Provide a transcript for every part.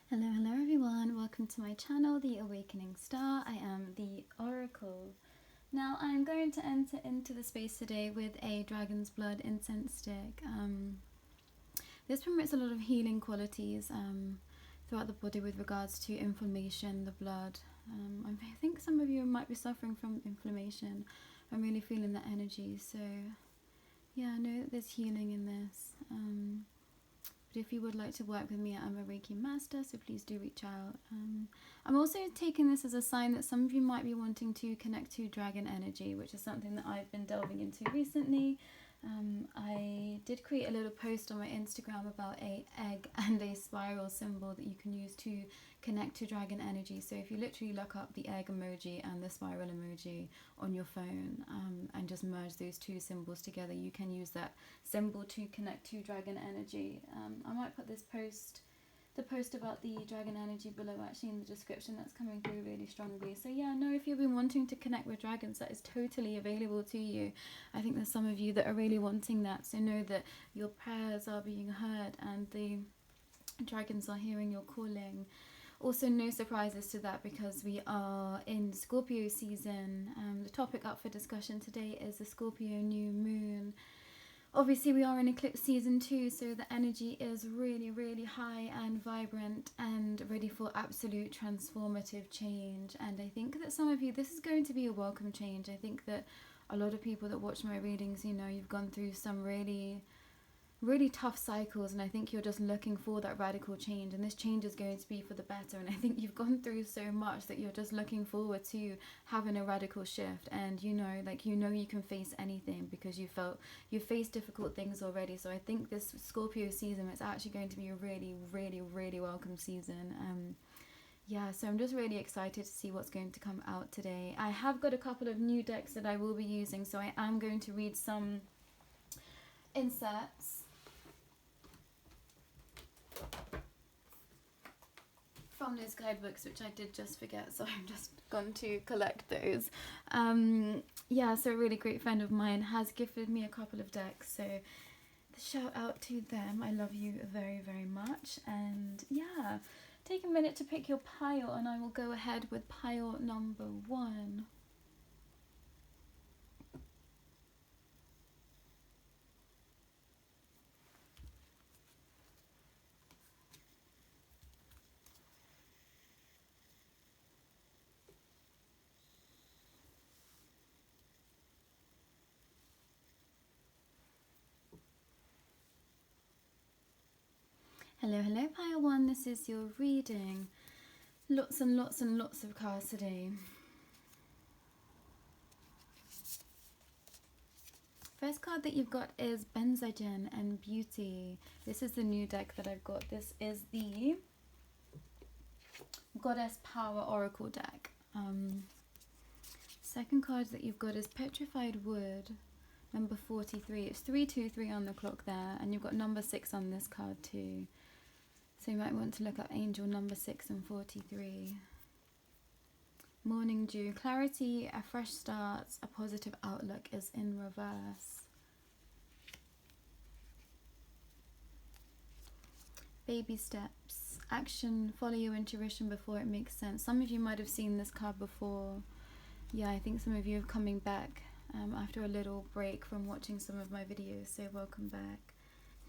Hello, hello everyone. Welcome to my channel, The Awakening Star. I am the Oracle. Now I'm going to enter into the space today with a Dragon's Blood incense stick. This promotes a lot of healing qualities throughout the body with regards to inflammation, the blood. I think some of you might be suffering from inflammation. I'm really feeling that energy. So yeah, I know that there's healing in this. But if you would like to work with me, I'm a Reiki master, so please do reach out. I'm also taking this as a sign that some of you might be wanting to connect to dragon energy, which is something that I've been delving into recently. I did create a little post on my Instagram about an egg and a spiral symbol that you can use to connect to dragon energy. So if you literally look up the egg emoji and the spiral emoji on your phone and just merge those two symbols together, you can use that symbol to connect to dragon energy. I might put this post about the dragon energy below actually in the description. That's coming through really strongly. So yeah, no, if you've been wanting to connect with dragons, that is totally available to you. I think there's some of you that are really wanting that, so know that your prayers are being heard and the dragons are hearing your calling. Also, no surprises to that because we are in Scorpio season. The topic up for discussion today is the Scorpio new moon. Obviously we are in eclipse season 2, so the energy is really, really high and vibrant and ready for absolute transformative change. And I think that some of you, this is going to be a welcome change. I think that a lot of people that watch my readings, you know, you've gone through some really tough cycles, and I think you're just looking for that radical change, and this change is going to be for the better. And I think you've gone through so much that you're just looking forward to having a radical shift. And you know, like, you know, you can face anything because you faced difficult things already. So I think this Scorpio season is actually going to be a really, really, really welcome season. Yeah, so I'm just really excited to see what's going to come out today. I have got a couple of new decks that I will be using, so I am going to read some inserts from those guidebooks, which I did just forget, so I'm just going to collect those. Yeah, so a really great friend of mine has gifted me a couple of decks, so shout out to them. I love you very, very much. And yeah, take a minute to pick your pile, and I will go ahead with pile number 1. Hello, hello, pile 1. This is your reading. Lots and lots and lots of cards today. First card that you've got is Benzagen and Beauty. This is the new deck that I've got. This is the Goddess Power Oracle deck. Second card that you've got is Petrified Wood, number 43. It's 323 on the clock there, and you've got number 6 on this card too. So you might want to look up Angel number 6 and 43. Morning Dew, clarity, a fresh start, a positive outlook is in reverse. Baby steps, action, follow your intuition before it makes sense. Some of you might have seen this card before. Yeah, I think some of you are coming back after a little break from watching some of my videos, so welcome back.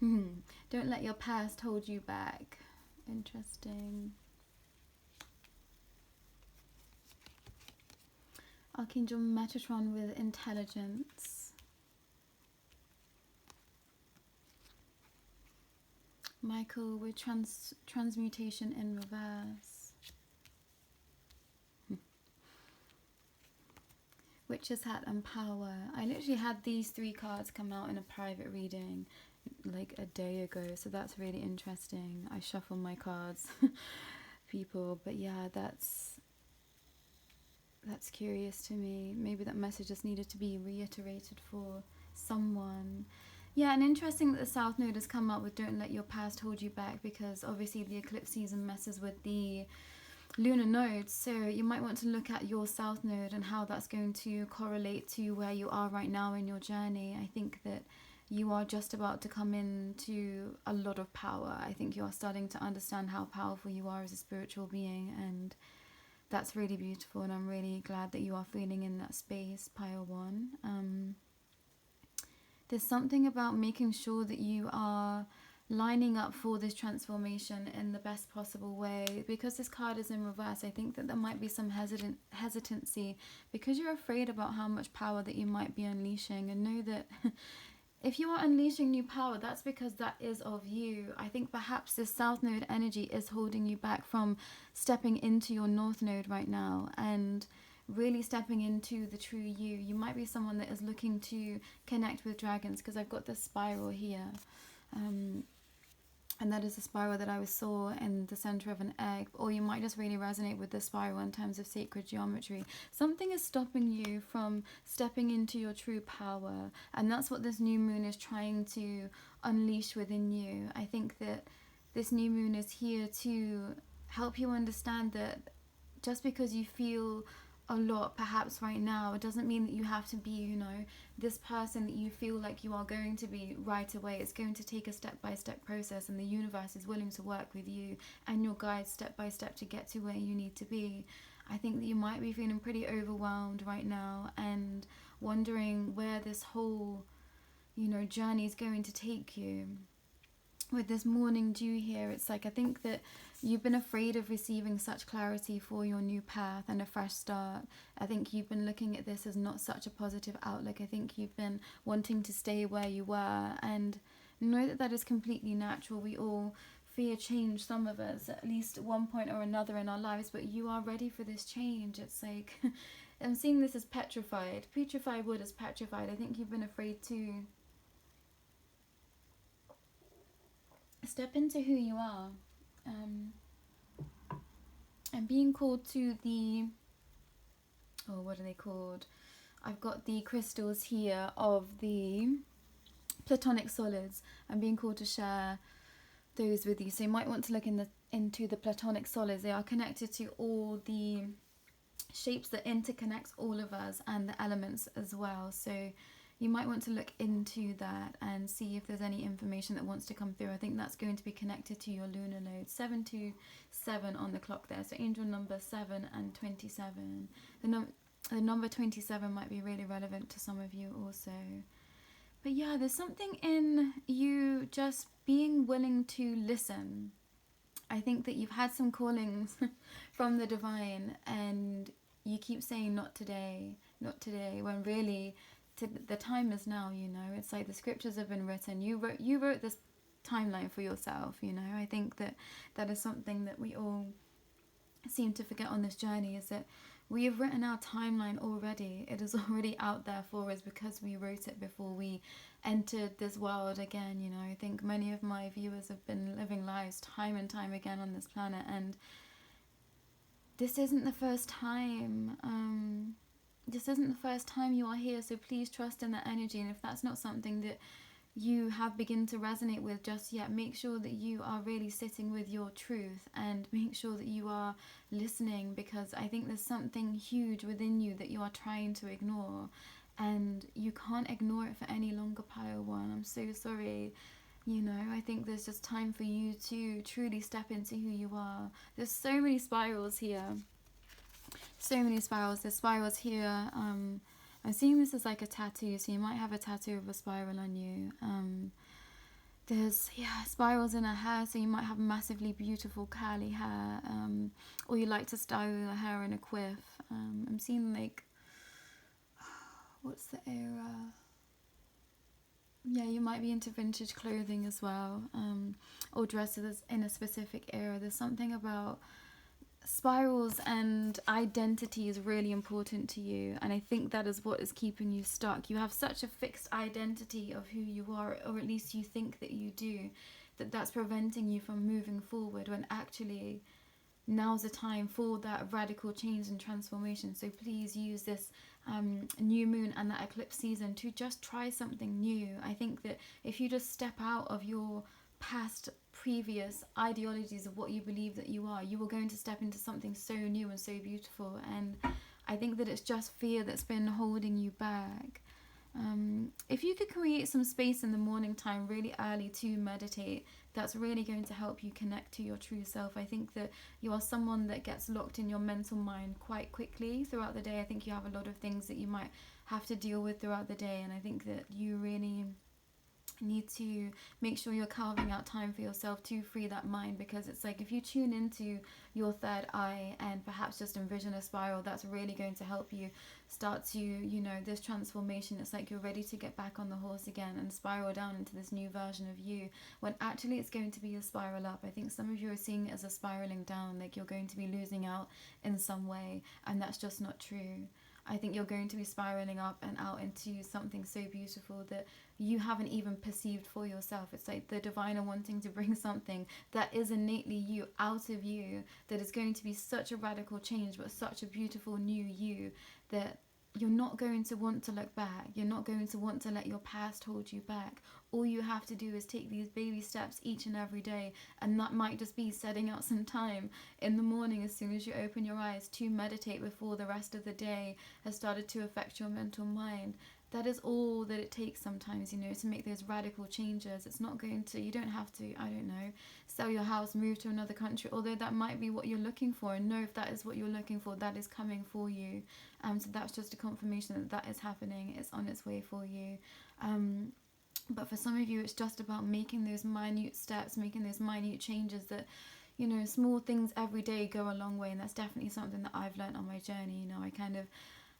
Don't let your past hold you back. Interesting. Archangel Metatron with intelligence. Michael with transmutation in reverse. Witch's Hat and Power. I literally had these 3 cards come out in a private reading like a day ago, so that's really interesting. I shuffle my cards, people, but yeah, that's curious to me. Maybe that message just needed to be reiterated for someone. Yeah, and interesting that the South Node has come up with don't let your past hold you back, because obviously the eclipse season messes with the lunar nodes, so you might want to look at your South Node and how that's going to correlate to where you are right now in your journey. I think that you are just about to come into a lot of power. I think you are starting to understand how powerful you are as a spiritual being, and that's really beautiful, and I'm really glad that you are feeling in that space, Pile 1. There's something about making sure that you are lining up for this transformation in the best possible way. Because this card is in reverse, I think that there might be some hesitancy because you're afraid about how much power that you might be unleashing. And know that if you are unleashing new power, that's because that is of you. I think perhaps this South Node energy is holding you back from stepping into your North Node right now and really stepping into the true you. You might be someone that is looking to connect with dragons, because I've got this spiral here. And that is a spiral that I saw in the center of an egg. Or you might just really resonate with the spiral in terms of sacred geometry. Something is stopping you from stepping into your true power. And that's what this new moon is trying to unleash within you. I think that this new moon is here to help you understand that just because you feel a lot perhaps right now, it doesn't mean that you have to be, you know, this person that you feel like you are going to be right away. It's going to take a step-by-step process, and the universe is willing to work with you and your guides step by step to get to where you need to be. I think that you might be feeling pretty overwhelmed right now and wondering where this whole, you know, journey is going to take you. With this morning dew here, it's like, I think that you've been afraid of receiving such clarity for your new path and a fresh start. I think you've been looking at this as not such a positive outlook. I think you've been wanting to stay where you were, and know that that is completely natural. We all fear change, some of us, at least at one point or another in our lives, but you are ready for this change. It's like, I'm seeing this as petrified. Petrified wood is petrified. I think you've been afraid to step into who you are, and being called to the, oh, what are they called? I've got the crystals here of the platonic solids. I'm being called to share those with you. So you might want to look into the platonic solids. They are connected to all the shapes that interconnects all of us and the elements as well. So you might want to look into that and see if there's any information that wants to come through. I think that's going to be connected to your lunar node. 727 on the clock there. So angel number 7 and 27. The number 27 might be really relevant to some of you also. But yeah, there's something in you just being willing to listen. I think that you've had some callings from the divine, and you keep saying not today, when really the time is now. You know, it's like the scriptures have been written. You wrote this timeline for yourself. You know, I think that is something that we all seem to forget on this journey, is that we have written our timeline already. It is already out there for us because we wrote it before we entered this world again. You know, I think many of my viewers have been living lives time and time again on this planet, and this isn't the first time. This isn't the first time you are here, so please trust in that energy. And if that's not something that you have begun to resonate with just yet, make sure that you are really sitting with your truth, and make sure that you are listening, because I think there's something huge within you that you are trying to ignore, and you can't ignore it for any longer, Pile 1. I'm so sorry. You know, I think there's just time for you to truly step into who you are. There's so many spirals here. So many spirals. There's spirals here. I'm seeing this as like a tattoo, so you might have a tattoo of a spiral on you. There's spirals in her hair, so you might have massively beautiful curly hair, or you like to style your hair in a quiff. I'm seeing like, what's the era? Yeah, you might be into vintage clothing as well, or dresses in a specific era. There's something about spirals, and identity is really important to you, and I think that is what is keeping you stuck. You have such a fixed identity of who you are, or at least you think that you do, that's preventing you from moving forward, when actually now's the time for that radical change and transformation. So please use this new moon and that eclipse season to just try something new. I think that if you just step out of your past previous ideologies of what you believe that you are going to step into something so new and so beautiful. And I think that it's just fear that's been holding you back. If you could create some space in the morning time really early to meditate, that's really going to help you connect to your true self. I think that you are someone that gets locked in your mental mind quite quickly throughout the day. I think you have a lot of things that you might have to deal with throughout the day, and I think that you really need to make sure you're carving out time for yourself to free that mind, because it's like if you tune into your third eye and perhaps just envision a spiral, that's really going to help you start to, you know, this transformation. It's like you're ready to get back on the horse again and spiral down into this new version of you, when actually it's going to be a spiral up. I think some of you are seeing it as a spiraling down, like you're going to be losing out in some way, and that's just not true. I think you're going to be spiraling up and out into something so beautiful that you haven't even perceived for yourself. It's like the divine are wanting to bring something that is innately you out of you, that is going to be such a radical change, but such a beautiful new you, that you're not going to want to look back. You're not going to want to let your past hold you back. All you have to do is take these baby steps each and every day, and that might just be setting out some time in the morning as soon as you open your eyes to meditate before the rest of the day has started to affect your mental mind. That is all that it takes sometimes, you know, to make those radical changes. It's not going to, you don't have to, I don't know, sell your house, move to another country, although that might be what you're looking for. And know if that is what you're looking for, that is coming for you. So that's just a confirmation that that is happening. It's on its way for you. But for some of you, it's just about making those minute steps, making those minute changes that, you know, small things every day go a long way. And that's definitely something that I've learned on my journey. You know, I kind of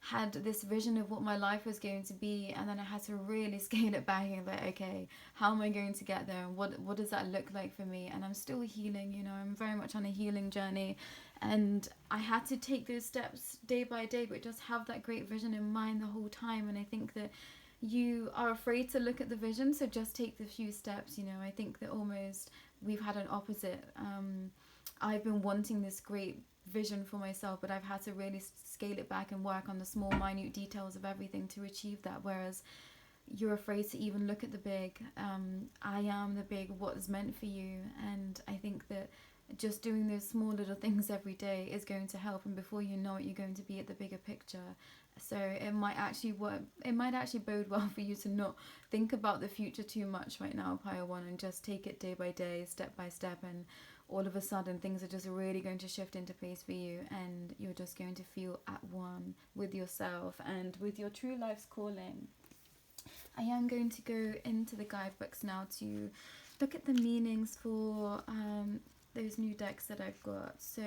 had this vision of what my life was going to be, and then I had to really scale it back and like, okay, how am I going to get there, and what does that look like for me? And I'm still healing, you know, I'm very much on a healing journey, and I had to take those steps day by day, but just have that great vision in mind the whole time. And I think that you are afraid to look at the vision, so just take the few steps. You know, I think that almost we've had an opposite. I've been wanting this great vision for myself, but I've had to really scale it back and work on the small minute details of everything to achieve that, whereas you're afraid to even look at the big. I am the big, what is meant for you. And I think that just doing those small little things every day is going to help, and before you know it, you're going to be at the bigger picture. So it might actually work, it might actually bode well for you to not think about the future too much right now, Pile 1, and just take it day by day, step by step, and all of a sudden things are just really going to shift into place for you, and you're just going to feel at one with yourself and with your true life's calling. I am going to go into the guidebooks now to look at the meanings for those new decks that I've got. So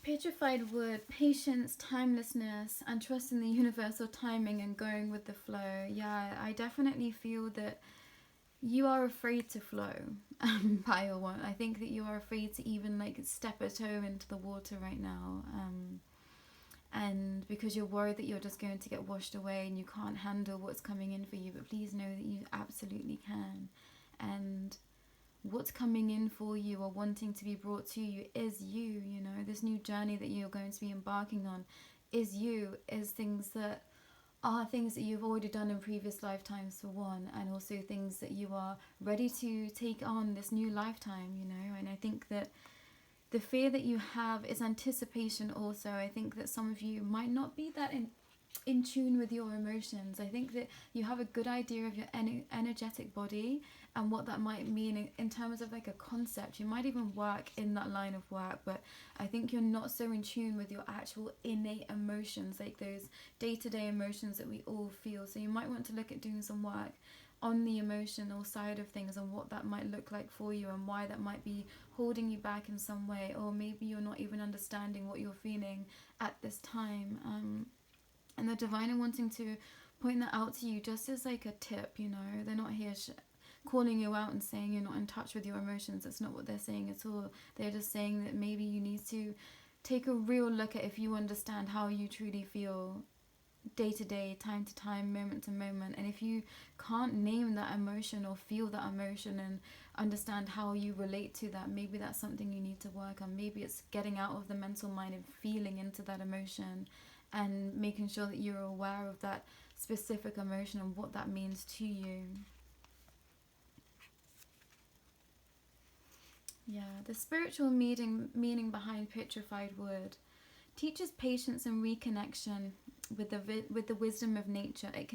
petrified wood, patience, timelessness, and trust in the universal timing and going with the flow. Yeah, I definitely feel that you are afraid to flow, Pile 1. I think that you are afraid to even like step a toe into the water right now. And because you're worried that you're just going to get washed away and you can't handle what's coming in for you. But please know that you absolutely can. And what's coming in for you or wanting to be brought to you is you, you know. This new journey that you're going to be embarking on is you, is things that are things that you've already done in previous lifetimes, for one, and also things that you are ready to take on this new lifetime, you know. And I think that the fear that you have is anticipation also. I think that some of you might not be that in tune with your emotions. I think that you have a good idea of your energetic body and what that might mean in terms of like a concept. You might even work in that line of work, but I think you're not so in tune with your actual innate emotions, like those day-to-day emotions that we all feel. So you might want to look at doing some work on the emotional side of things and what that might look like for you and why that might be holding you back in some way, or maybe you're not even understanding what you're feeling at this time. And the divine are wanting to point that out to you just as like a tip, you know. They're not here calling you out and saying you're not in touch with your emotions. That's not what they're saying at all. They're just saying that maybe you need to take a real look at if you understand how you truly feel day to day, time to time, moment to moment. And if you can't name that emotion or feel that emotion and understand how you relate to that, maybe that's something you need to work on. Maybe it's getting out of the mental mind and feeling into that emotion and making sure that you're aware of that specific emotion and what that means to you. Yeah, the spiritual meaning behind petrified wood teaches patience and reconnection with the wisdom of nature. It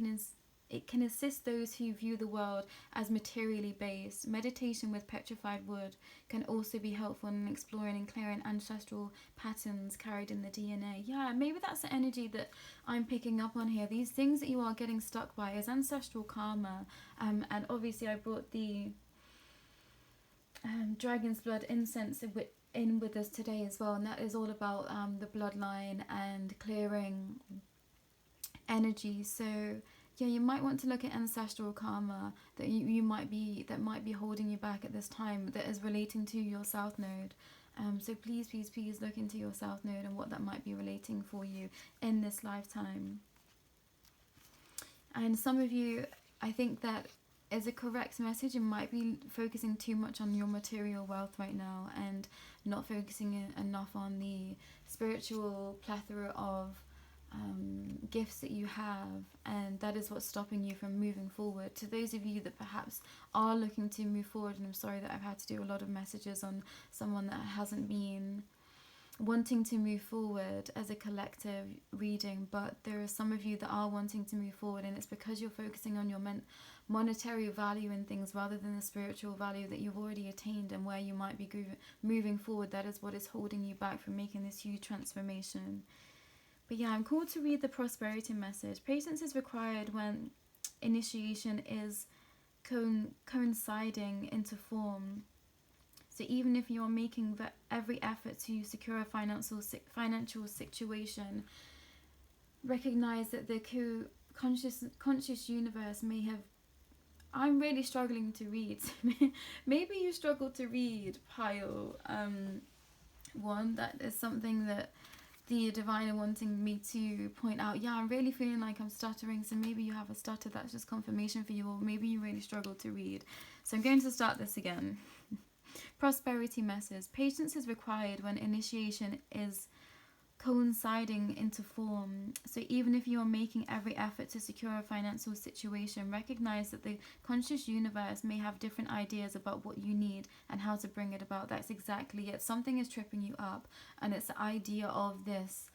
can assist those who view the world as materially based. Meditation with petrified wood can also be helpful in exploring and clearing ancestral patterns carried in the DNA. Yeah, maybe that's the energy that I'm picking up on here. These things that you are getting stuck by is ancestral karma. And obviously I brought the dragon's blood incense in with us today as well, and that is all about the bloodline and clearing energy. So yeah, you might want to look at ancestral karma that you might be holding you back at this time, that is relating to your south node. So please look into your south node and what that might be relating for you in this lifetime. And some of you, I think that is a correct message. You might be focusing too much on your material wealth right now and not focusing enough on the spiritual plethora of gifts that you have, and that is what's stopping you from moving forward. To those of you that perhaps are looking to move forward, and I'm sorry that I've had to do a lot of messages on someone that hasn't been wanting to move forward as a collective reading, but there are some of you that are wanting to move forward, and it's because you're focusing on your monetary value in things rather than the spiritual value that you've already attained and where you might be moving forward. That is what is holding you back from making this huge transformation. But yeah, I'm called to read the prosperity message. Patience is required when initiation is coinciding into form. So even if you're making every effort to secure a financial situation, recognize that the conscious universe may have... I'm really struggling to read. Maybe you struggle to read pile 1. That is something that the divine are wanting me to point out. Yeah, I'm really feeling like I'm stuttering, so maybe you have a stutter. That's just confirmation for you, or maybe you really struggle to read. So I'm going to start this again. Prosperity message. Patience is required when initiation is coinciding into form. So even if you are making every effort to secure a financial situation, recognize that the conscious universe may have different ideas about what you need and how to bring it about. That's exactly it. Something is tripping you up, and it's the idea of this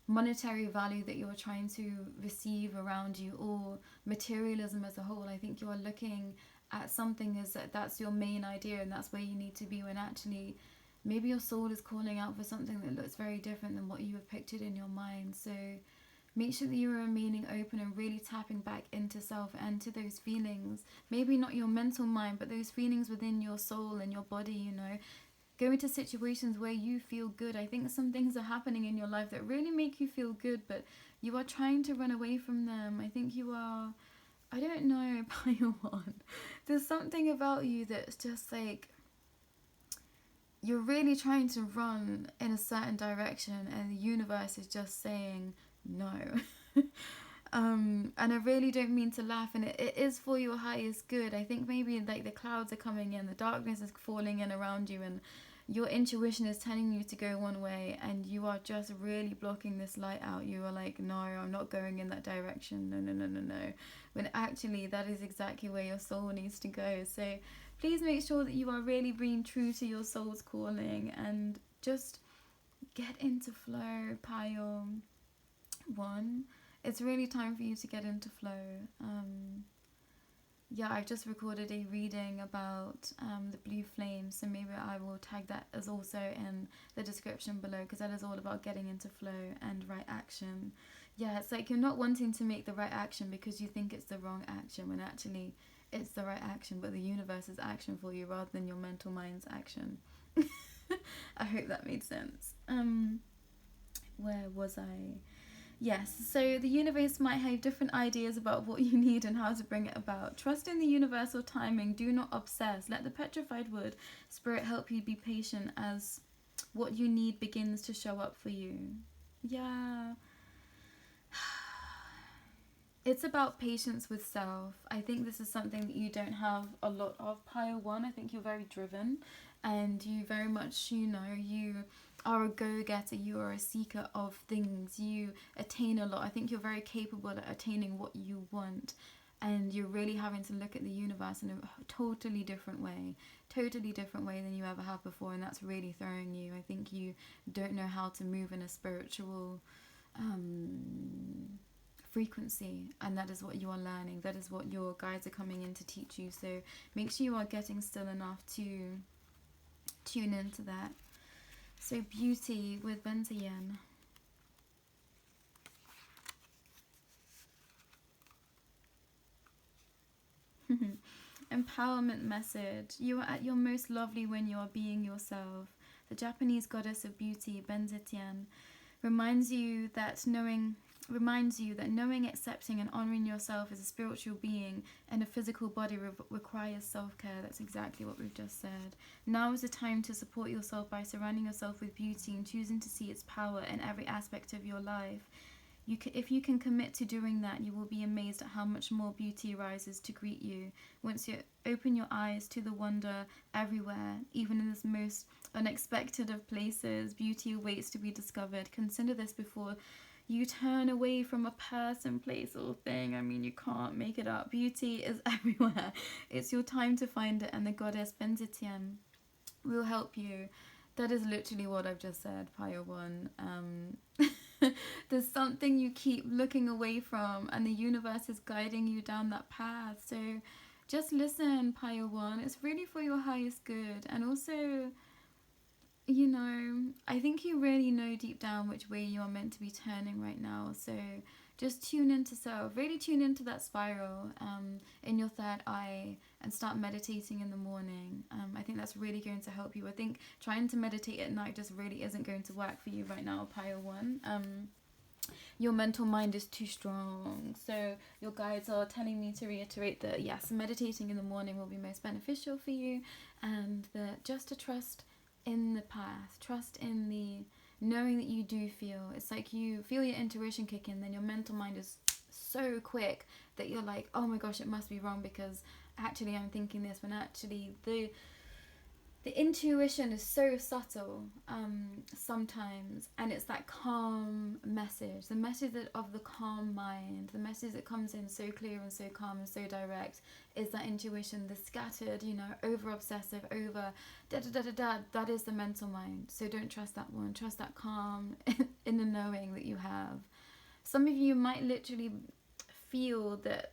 monetary value that you're trying to receive around you, or materialism as a whole. I think you are looking at something as that's your main idea and that's where you need to be, when actually maybe your soul is calling out for something that looks very different than what you have pictured in your mind. So make sure that you are remaining open and really tapping back into self and to those feelings. Maybe not your mental mind, but those feelings within your soul and your body, you know. Go into situations where you feel good. I think some things are happening in your life that really make you feel good, but you are trying to run away from them. I think you are... I don't know, pile 1. There's something about you that's just like... you're really trying to run in a certain direction and the universe is just saying no. And I really don't mean to laugh, and it is for your highest good. I think maybe like the clouds are coming in, the darkness is falling in around you, and your intuition is telling you to go one way and you are just really blocking this light out. You are like, no, I'm not going in that direction. No. When actually that is exactly where your soul needs to go. So please make sure that you are really being true to your soul's calling and just get into flow, pile 1. It's really time for you to get into flow. Yeah, I've just recorded a reading about the blue flame, so maybe I will tag that as also in the description below, because that is all about getting into flow and right action. Yeah, it's like you're not wanting to make the right action because you think it's the wrong action, when actually it's the right action, but the universe's action for you rather than your mental mind's action. I hope that made sense. Where was I? Yes, so the universe might have different ideas about what you need and how to bring it about. Trust in the universal timing. Do not obsess. Let the petrified wood spirit help you be patient as what you need begins to show up for you. Yeah. It's about patience with self. I think this is something that you don't have a lot of, pile 1. I think you're very driven and you very much, you know, you are are a go-getter, you are a seeker of things, you attain a lot. I think you're very capable at attaining what you want, and you're really having to look at the universe in a totally different way than you ever have before, and that's really throwing you. I think you don't know how to move in a spiritual frequency, and that is what you are learning. That is what your guides are coming in to teach you. So make sure you are getting still enough to tune into that. So beauty with Benzien. Empowerment message. You are at your most lovely when you are being yourself. The Japanese goddess of beauty, Benzien, reminds you that knowing, accepting, and honoring yourself as a spiritual being and a physical body requires self-care. That's exactly what we've just said. Now is the time to support yourself by surrounding yourself with beauty and choosing to see its power in every aspect of your life. If you can commit to doing that, you will be amazed at how much more beauty rises to greet you. Once you open your eyes to the wonder everywhere, even in this most unexpected of places, beauty awaits to be discovered. Consider this before you turn away from a person, place, or thing. I mean, you can't make it up. Beauty is everywhere. It's your time to find it, and the goddess Benzien will help you. That is literally what I've just said, Pile 1. There's something you keep looking away from, and the universe is guiding you down that path. So just listen, Pile 1. It's really for your highest good. And also, you know, I think you really know deep down which way you are meant to be turning right now. So just tune into self. Really tune into that spiral in your third eye and start meditating in the morning. I think that's really going to help you. I think trying to meditate at night just really isn't going to work for you right now, Pile 1. Your mental mind is too strong. So your guides are telling me to reiterate that, yes, meditating in the morning will be most beneficial for you, and that just to trust in the path, trust in the knowing that you do feel. It's like you feel your intuition kick in, then your mental mind is so quick that you're like, oh my gosh, it must be wrong because actually I'm thinking this, when actually the intuition is so subtle sometimes, and it's that calm message, the message of the calm mind, the message that comes in so clear and so calm and so direct is that intuition. The scattered, you know, over obsessive, over that is the mental mind. So don't trust that one. Trust that calm in the knowing that you have. Some of you might literally feel that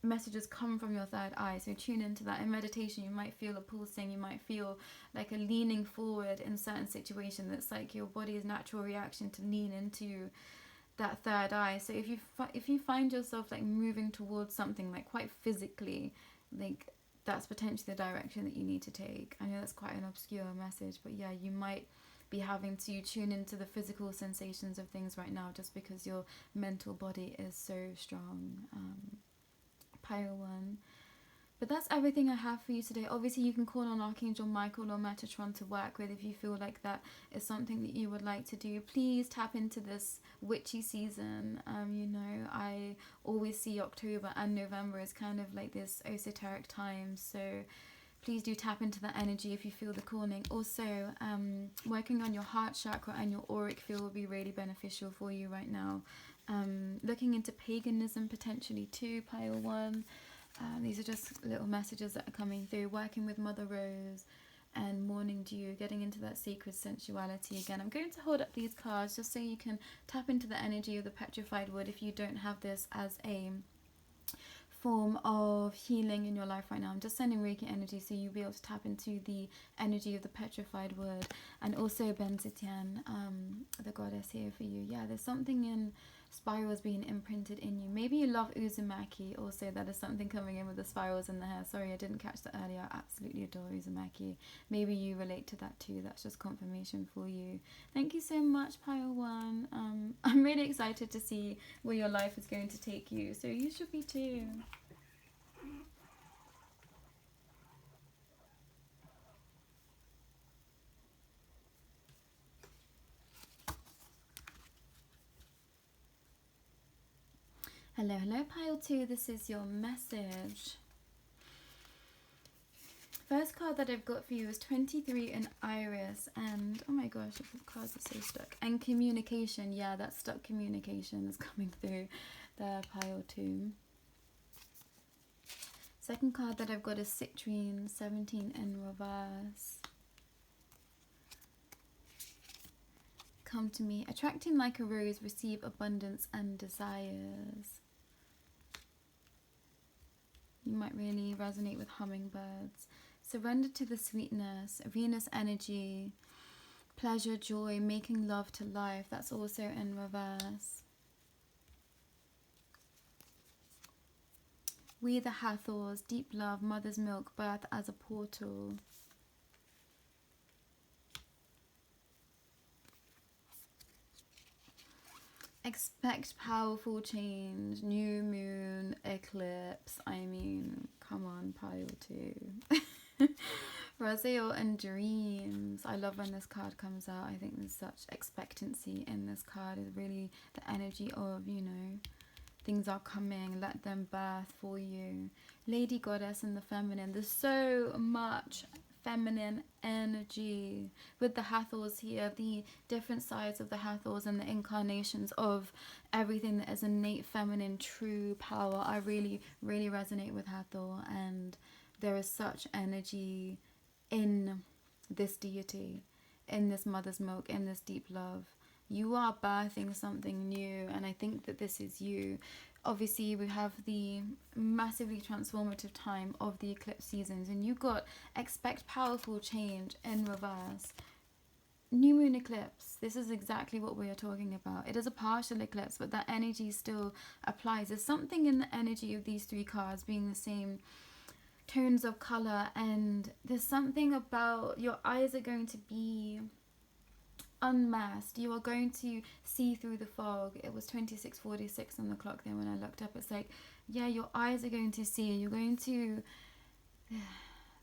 messages come from your third eye, so tune into that. In meditation, you might feel a pulsing, you might feel like a leaning forward in certain situations. That's like your body's natural reaction to lean into that third eye. So if you find yourself like moving towards something like quite physically, like that's potentially the direction that you need to take. I know that's quite an obscure message, but yeah, you might be having to tune into the physical sensations of things right now just because your mental body is so strong. Pile 1. But that's everything I have for you today. Obviously you can call on Archangel Michael or Metatron to work with if you feel like that is something that you would like to do. Please tap into this witchy season. You know, I always see October and November as kind of like this esoteric time, so please do tap into that energy if you feel the calling. Also, working on your heart chakra and your auric field will be really beneficial for you right now. Looking into paganism potentially too, Pile 1. These are just little messages that are coming through. Working with Mother Rose and Morning Dew, getting into that sacred sensuality again. I'm going to hold up these cards just so you can tap into the energy of the petrified wood if you don't have this as a form of healing in your life right now. I'm just sending Reiki energy so you'll be able to tap into the energy of the petrified wood. And also Benzien, the goddess here for you. Yeah, there's something in spirals being imprinted in you. Maybe you love Uzumaki also. That is something coming in with the spirals in the hair. Sorry, I didn't catch that earlier. I absolutely adore Uzumaki. Maybe you relate to that too. That's just confirmation for you. Thank you so much, Pile 1. I'm really excited to see where your life is going to take you. So you should be too. Hello, Pile 2. This is your message first card that I've got for you is 23 in Iris, and oh my gosh, the cards are so stuck. And communication, yeah, that stuck communication is coming through there, pile 2. Second card that I've got is Citrine, 17 in reverse. Come to me, attracting like a rose, receive abundance and desires. You might really resonate with hummingbirds. Surrender to the sweetness, Venus energy, pleasure, joy, making love to life. That's also in reverse. We the Hathors, deep love, mother's milk, birth as a portal. Expect powerful change, new moon, eclipse. I mean, come on, pile 2. Raziel and dreams. I love when this card comes out. I think there's such expectancy in this card. It's really the energy of, you know, things are coming, let them birth for you. Lady goddess and the feminine. There's so much feminine energy with the Hathors here, the different sides of the Hathors and the incarnations of everything that is innate feminine, true power. I really resonate with Hathor, and there is such energy in this deity, in this mother's milk, in this deep love. You are birthing something new, and I think that this is you. Obviously, we have the massively transformative time of the eclipse seasons, and you got expect powerful change in reverse. New moon eclipse, this is exactly what we are talking about. It is a partial eclipse, but that energy still applies. There's something in the energy of these 3 cards being the same tones of color, and there's something about your eyes are going to be unmasked. You are going to see through the fog. It was 26:46 on the clock then when I looked up. It's like, yeah, your eyes are going to see. You're going to,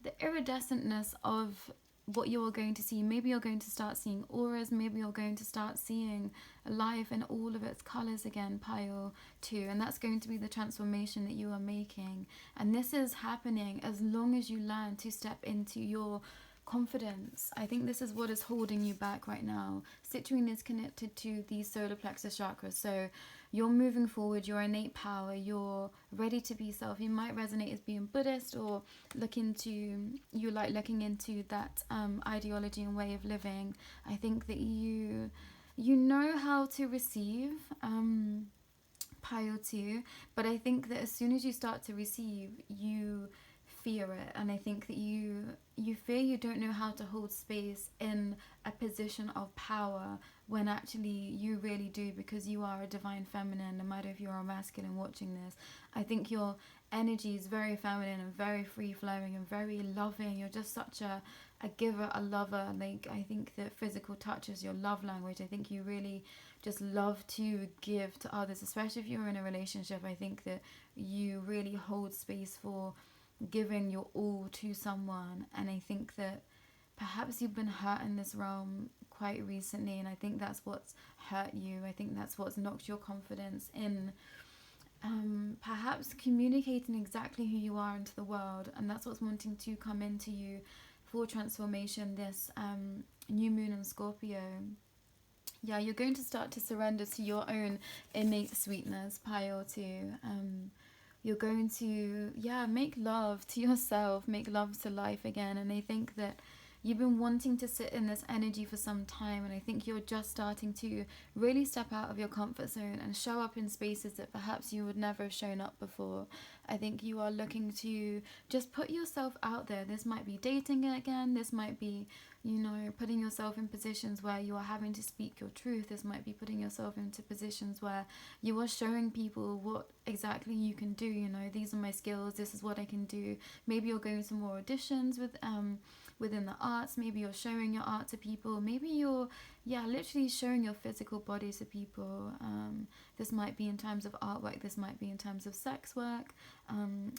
the iridescentness of what you're going to see. Maybe you're going to start seeing auras. Maybe you're going to start seeing life in all of its colors again, pile 2. And that's going to be the transformation that you are making. And this is happening as long as you learn to step into your confidence. I think this is what is holding you back right now. Citrine is connected to the solar plexus chakra, so you're moving forward, your innate power, you're ready to be self. You might resonate as being Buddhist, or looking into that ideology and way of living. I think that you know how to receive, pile 2, but I think that as soon as you start to receive, you fear it. And I think that you fear you don't know how to hold space in a position of power, when actually you really do, because you are a divine feminine. No matter if you're a masculine watching this, I think your energy is very feminine and very free flowing and very loving. You're just such a giver, a lover. Like, I think that physical touch is your love language. I think you really just love to give to others, especially if you're in a relationship. I think that you really hold space for giving your all to someone. And I think that perhaps you've been hurt in this realm quite recently, and I think that's what's hurt you. I think that's what's knocked your confidence in perhaps communicating exactly who you are into the world, and that's what's wanting to come into you for transformation this new moon in Scorpio. Yeah, you're going to start to surrender to your own innate sweetness, pile 2. You're going to, make love to yourself, make love to life again. And I think that you've been wanting to sit in this energy for some time, and I think you're just starting to really step out of your comfort zone and show up in spaces that perhaps you would never have shown up before. I think you are looking to just put yourself out there. This might be dating again. This might be, putting yourself in positions where you are having to speak your truth. This might be putting yourself into positions where you are showing people what exactly you can do. These are my skills. This is what I can do. Maybe you're going to more auditions within the arts. Maybe you're showing your art to people. Maybe you're literally showing your physical body to people. This might be in terms of artwork. This might be in terms of sex work.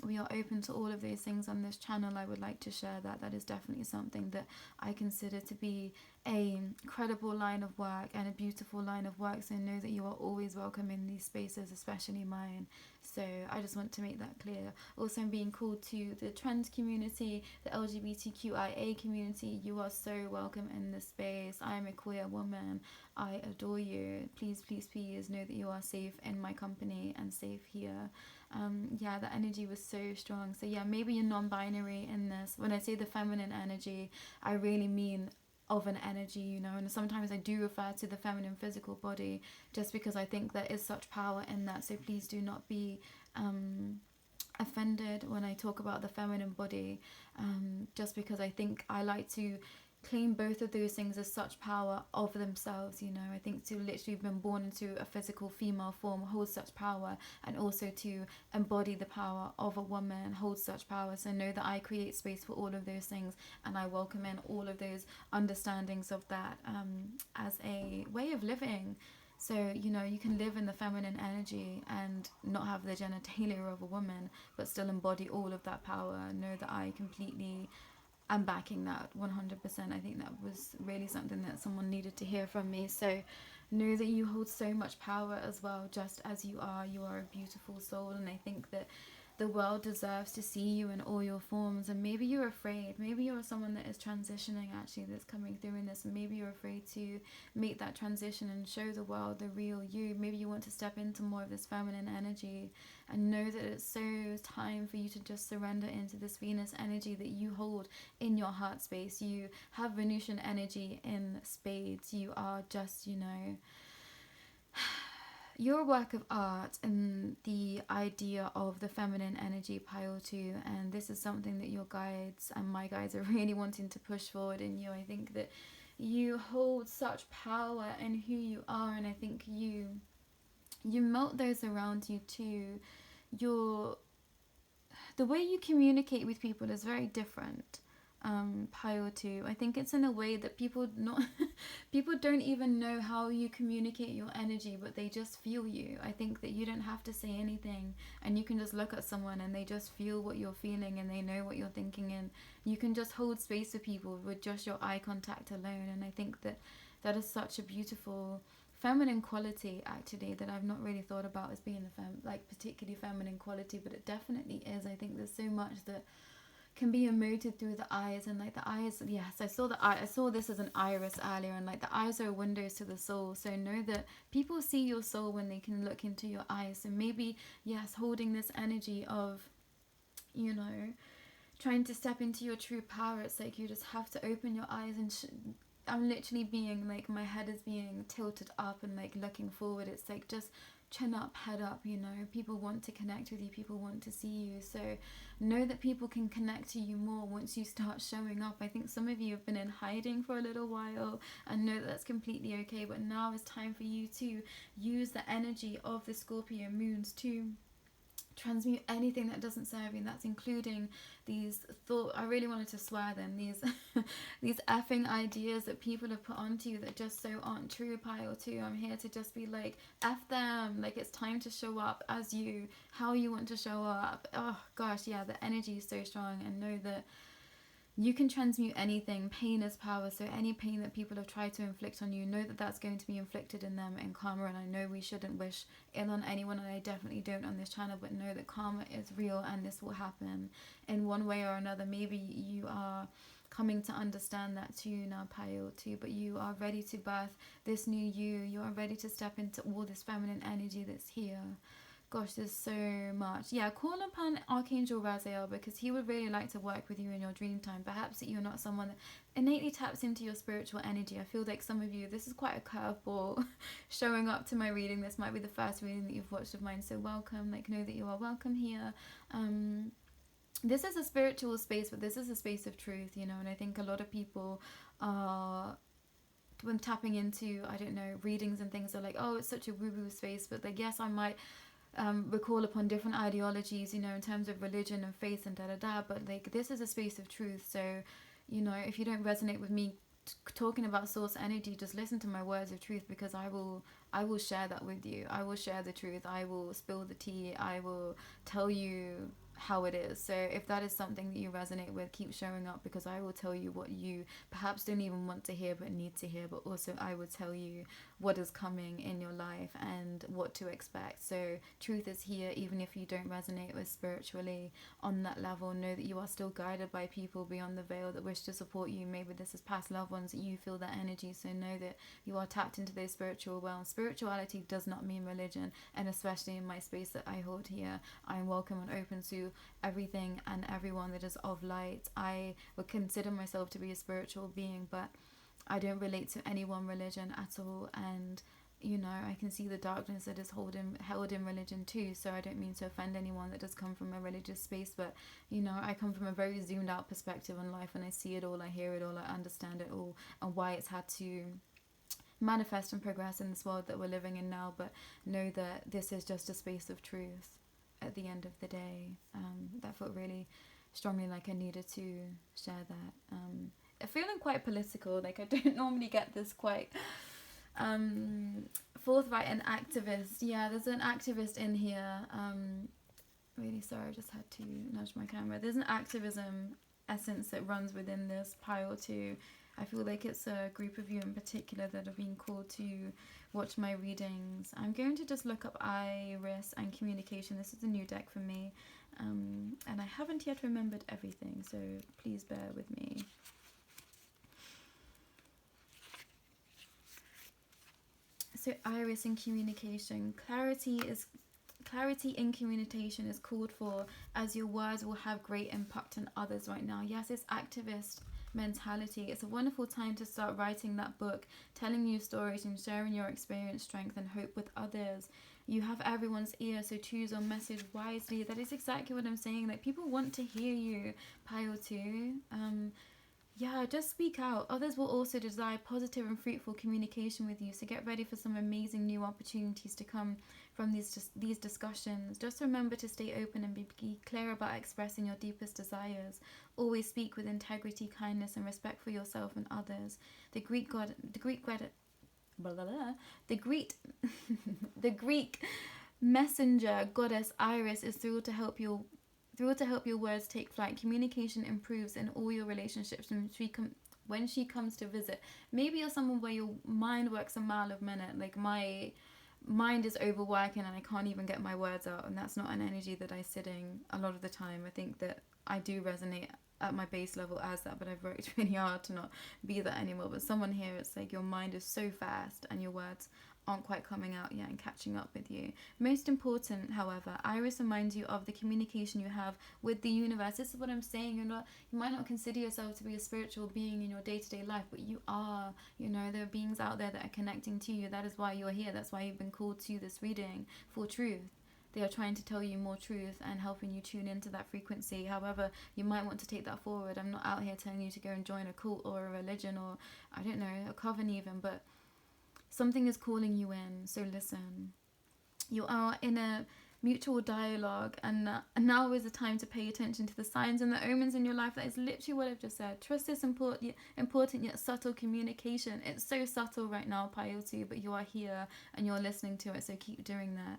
We are open to all of those things on this channel. I would like to share that is definitely something that I consider to be a credible line of work and a beautiful line of work. So know that you are always welcome in these spaces, especially mine. So I just want to make that clear. Also, I'm being called to the trans community, the LGBTQIA community. You are so welcome in this space. I am a queer woman. I adore you. Please, please, please know that you are safe in my company and safe here. Yeah, the energy was so strong. So yeah, maybe you're non-binary in this. When I say the feminine energy, I really mean of an energy, you know, and sometimes I do refer to the feminine physical body just because I think there is such power in that. So please do not be offended when I talk about the feminine body, just because I think I like to claim both of those things as such power of themselves, you know. I think to literally have been born into a physical female form holds such power, and also to embody the power of a woman holds such power. So know that I create space for all of those things, and I welcome in all of those understandings of that as a way of living. So, you know, you can live in the feminine energy and not have the genitalia of a woman, but still embody all of that power. Know that I completely am backing that 100%. I think that was really something that someone needed to hear from me. So know that you hold so much power as well, just as you are. You are a beautiful soul, and I think that the world deserves to see you in all your forms. And maybe you're afraid, maybe you're someone that is transitioning actually, that's coming through in this, and maybe you're afraid to make that transition and show the world the real you. Maybe you want to step into more of this feminine energy, and know that it's so time for you to just surrender into this Venus energy that you hold in your heart space. You have Venusian energy in spades. You are just, you know, your work of art and the idea of the feminine energy pile too, and this is something that your guides and my guides are really wanting to push forward in you. I think that you hold such power in who you are, and I think you melt those around you too. The way you communicate with people is very different. Pile 2, I think it's in a way that people don't even know how you communicate your energy, but they just feel you. I think that you don't have to say anything, and you can just look at someone and they just feel what you're feeling, and they know what you're thinking, and you can just hold space for people with just your eye contact alone. And I think that that is such a beautiful feminine quality actually that I've not really thought about as being a particularly feminine quality, but it definitely is. I think there's so much that can be emoted through the eyes, and like the eyes, yes, I saw this as an iris earlier, and like the eyes are windows to the soul. So know that people see your soul when they can look into your eyes. So maybe, yes, holding this energy of, you know, trying to step into your true power, it's like you just have to open your eyes, and I'm literally being like, my head is being tilted up and like looking forward. It's like just chin up, head up, you know. People want to connect with you, people want to see you. So know that people can connect to you more once you start showing up. I think some of you have been in hiding for a little while, and know that that's completely okay, but now is time for you to use the energy of the Scorpio moons to transmute anything that doesn't serve you. That's including these thought, I really wanted to swear them, these these effing ideas that people have put onto you that just so aren't true. Pile 2, I'm here to just be like, F them. Like, it's time to show up as you, how you want to show up. Oh gosh, yeah, the energy is so strong. And know that you can transmute anything. Pain is power. So any pain that people have tried to inflict on you, know that that's going to be inflicted in them in karma. And I know we shouldn't wish ill on anyone, and I definitely don't on this channel, but know that karma is real, and this will happen in one way or another. Maybe you are coming to understand that too now, Pile 2, but you are ready to birth this new you are ready to step into all this feminine energy that's here. Gosh, there's so much. Yeah, call upon Archangel Raziel, because he would really like to work with you in your dream time. Perhaps that you're not someone that innately taps into your spiritual energy. I feel like some of you, this is quite a curveball showing up to my reading. This might be the first reading that you've watched of mine, so welcome. Like, know that you are welcome here. This is a spiritual space, but this is a space of truth, you know, and I think a lot of people are, when tapping into, I don't know, readings and things, are like, oh, it's such a woo-woo space, but like, yes, I might recall upon different ideologies, you know, in terms of religion and faith and da-da-da, but like, this is a space of truth. So, you know, if you don't resonate with me talking about source energy, just listen to my words of truth, because I will share that with you. I will share the truth. I will spill the tea. I will tell you how it is. So if that is something that you resonate with, keep showing up, because I will tell you what you perhaps don't even want to hear but need to hear, but also I will tell you what is coming in your life and what to expect. So truth is here, even if you don't resonate with spiritually on that level. Know that you are still guided by people beyond the veil that wish to support you. Maybe this is past loved ones that you feel that energy, so know that you are tapped into those spiritual realms. Spirituality does not mean religion, and especially in my space that I hold here, I am welcome and open to everything and everyone that is of light. I would consider myself to be a spiritual being, but I don't relate to any one religion at all. And you know, I can see the darkness that is held in religion too, so I don't mean to offend anyone that does come from a religious space, but you know, I come from a very zoomed out perspective on life, and I see it all, I hear it all, I understand it all, and why it's had to manifest and progress in this world that we're living in now. But know that this is just a space of truth at the end of the day. That felt really strongly like I needed to share that. I'm feeling quite political, like I don't normally get this quite forthright and activist. Yeah, there's an activist in here. Really sorry, I just had to nudge my camera. There's an activism essence that runs within this pile too. I feel like it's a group of you in particular that are being called to watch my readings. I'm going to just look up Iris and communication. This is a new deck for me, and I haven't yet remembered everything, so please bear with me. So Iris in communication. Clarity in communication is called for, as your words will have great impact on others right now. Yes, it's activist mentality. It's a wonderful time to start writing that book, telling new stories and sharing your experience, strength and hope with others. You have everyone's ear, so choose your message wisely. That is exactly what I'm saying. Like, people want to hear you, Pile 2. Yeah, just speak out. Others will also desire positive and fruitful communication with you, so get ready for some amazing new opportunities to come from these discussions. Just remember to stay open and be clear about expressing your deepest desires. Always speak with integrity, kindness, and respect for yourself and others. The Greek messenger goddess Iris is thrilled to help your words take flight. Communication improves in all your relationships when she comes to visit. Maybe you're someone where your mind works a mile a minute. Like, my mind is overworking and I can't even get my words out, and that's not an energy that I sit in a lot of the time. I think that I do resonate at my base level as that, but I've worked really hard to not be that anymore. But someone here, it's like your mind is so fast and your words aren't quite coming out yet and catching up with you. Most important, however, Iris reminds you of the communication you have with the universe. This is what I'm saying. You might not consider yourself to be a spiritual being in your day-to-day life, but you are. You know, there are beings out there that are connecting to you. That is why you're here. That's why you've been called to this reading, for truth. They are trying to tell you more truth and helping you tune into that frequency. However, you might want to take that forward. I'm not out here telling you to go and join a cult or a religion or, I don't know, a coven even, but something is calling you in, so listen. You are in a mutual dialogue, and now is the time to pay attention to the signs and the omens in your life. That is literally what I've just said. Trust this important yet subtle communication. It's so subtle right now, Pile 2, but you are here and you're listening to it, so keep doing that.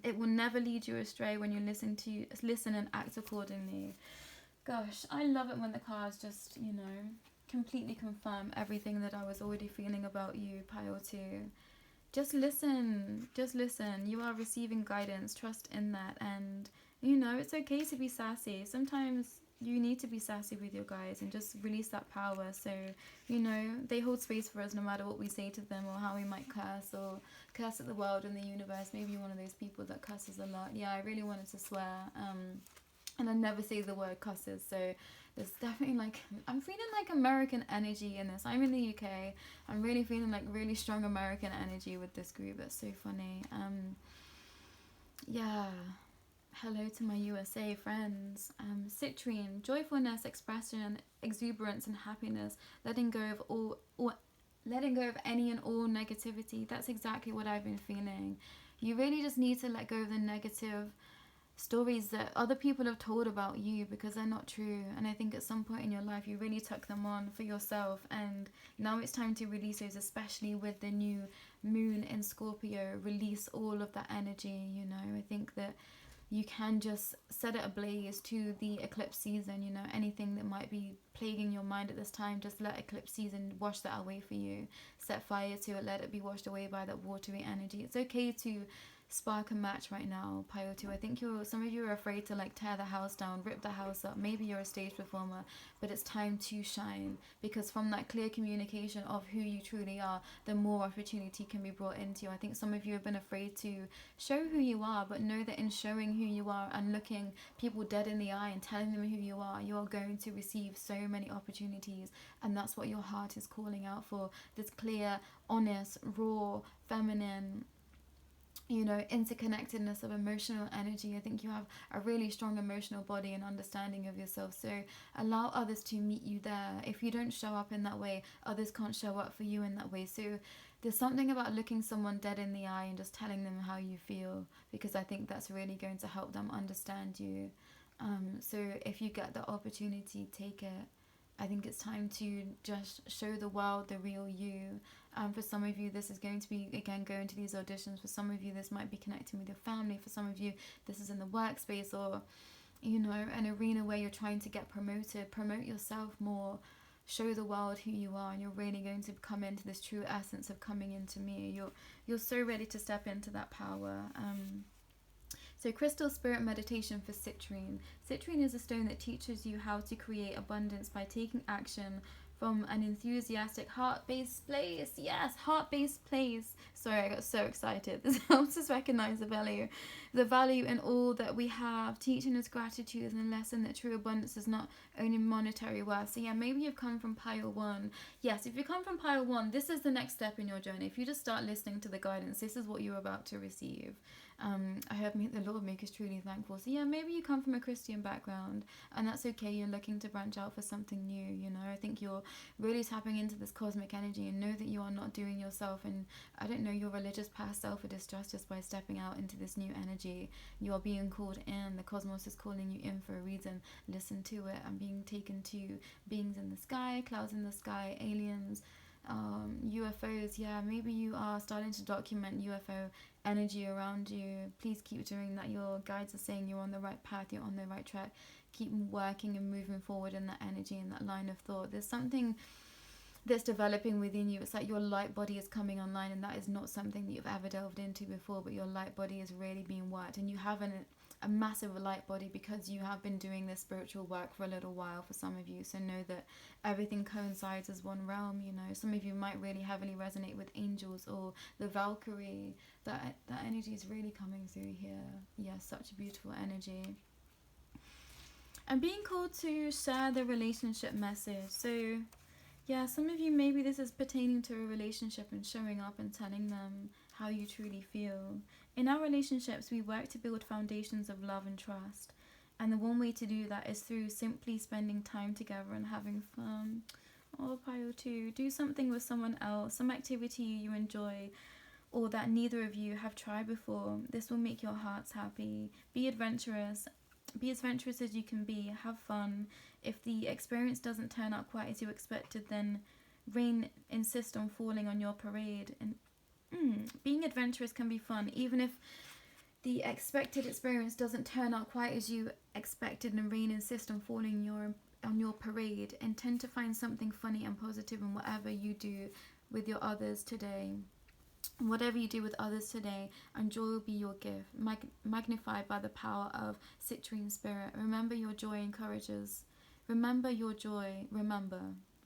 It will never lead you astray when you listen and act accordingly. Gosh, I love it when the cards just, completely confirm everything that I was already feeling about you, Pile 2. Just listen. You are receiving guidance. Trust in that. And, it's okay to be sassy. Sometimes you need to be sassy with your guides and just release that power. So, they hold space for us no matter what we say to them or how we might curse or curse at the world and the universe. Maybe you're one of those people that curses a lot. Yeah, I really wanted to swear. And I never say the word cusses. So there's definitely I'm feeling like American energy in this. I'm in the UK. I'm really feeling like really strong American energy with this group. It's so funny. Yeah. Hello to my USA friends. Citrine, joyfulness, expression, exuberance, and happiness. Letting go of any and all negativity. That's exactly what I've been feeling. You really just need to let go of the negative stories that other people have told about you, because they're not true. And I think at some point in your life you really took them on for yourself, and now it's time to release those, especially with the new moon in Scorpio. Release all of that energy. I think that you can just set it ablaze to the eclipse season. You know, anything that might be plaguing your mind at this time, just let eclipse season wash that away for you. Set fire to it, let it be washed away by that watery energy. It's okay to spark a match right now, Pio 2. I think some of you are afraid to like tear the house down, rip the house up. Maybe you're a stage performer, but it's time to shine, because from that clear communication of who you truly are, the more opportunity can be brought into you. I think some of you have been afraid to show who you are, but know that in showing who you are and looking people dead in the eye and telling them who you are going to receive so many opportunities. And that's what your heart is calling out for, this clear, honest, raw, feminine, you know, interconnectedness of emotional energy. I think you have a really strong emotional body and understanding of yourself, so allow others to meet you there. If you don't show up in that way, others can't show up for you in that way. So there's something about looking someone dead in the eye and just telling them how you feel, because I think that's really going to help them understand you. So if you get the opportunity, take it. I think it's time to just show the world the real you. For some of you, this is going to be, again, going to these auditions. For some of you, this might be connecting with your family. For some of you, this is in the workspace, or, you know, an arena where you're trying to get promoted. Promote yourself more. Show the world who you are, and you're really going to come into this true essence of coming into me. You're so ready to step into that power. So crystal spirit meditation for citrine. Citrine is a stone that teaches you how to create abundance by taking action from an enthusiastic heart-based place. Yes, heart-based place. Sorry, I got so excited. This helps us recognize the value in all that we have, teaching us gratitude and a lesson that true abundance is not only monetary worth. So yeah, maybe you've come from pile 1. Yes, if you come from pile 1, this is the next step in your journey. If you just start listening to the guidance, this is what you're about to receive. I hope the Lord make us truly thankful. So yeah, maybe you come from a Christian background, and that's okay. You're looking to branch out for something new, you know. I think you're really tapping into this cosmic energy, and know that you are not doing yourself, and I don't know, your religious past self a disjustice by stepping out into this new energy. You are being called in. The cosmos is calling you in for a reason. Listen to it. I'm being taken to beings in the sky, clouds in the sky, aliens, UFOs. Yeah, maybe you are starting to document UFO energy around you. Please keep doing that. Your guides are saying you're on the right path, you're on the right track. Keep working and moving forward in that energy, in that line of thought. There's something that's developing within you. It's like your light body is coming online, and that is not something that you've ever delved into before, but your light body is really being worked, and you have a massive light body because you have been doing this spiritual work for a little while, for some of you. So know that everything coincides as one realm, you know. Some of you might really heavily resonate with angels or the Valkyrie. That energy is really coming through here. Yeah, such a beautiful energy. And being called to share the relationship message. So yeah, some of you, maybe this is pertaining to a relationship and showing up and telling them how you truly feel. In our relationships, we work to build foundations of love and trust. And the one way to do that is through simply spending time together and having fun. Oh, pile 2. Do something with someone else, some activity you enjoy or that neither of you have tried before. This will make your hearts happy. Be adventurous. Be as adventurous as you can be. Have fun. If the experience doesn't turn out quite as you expected, then rain insist on falling on your parade. And being adventurous can be fun, even if the expected experience doesn't turn out quite as you expected, and rain insist on falling on your parade. Intend to find something funny and positive in whatever you do with your others today. Whatever you do with others today, and joy will be your gift, magnified by the power of citrine spirit. Remember, your joy encourages.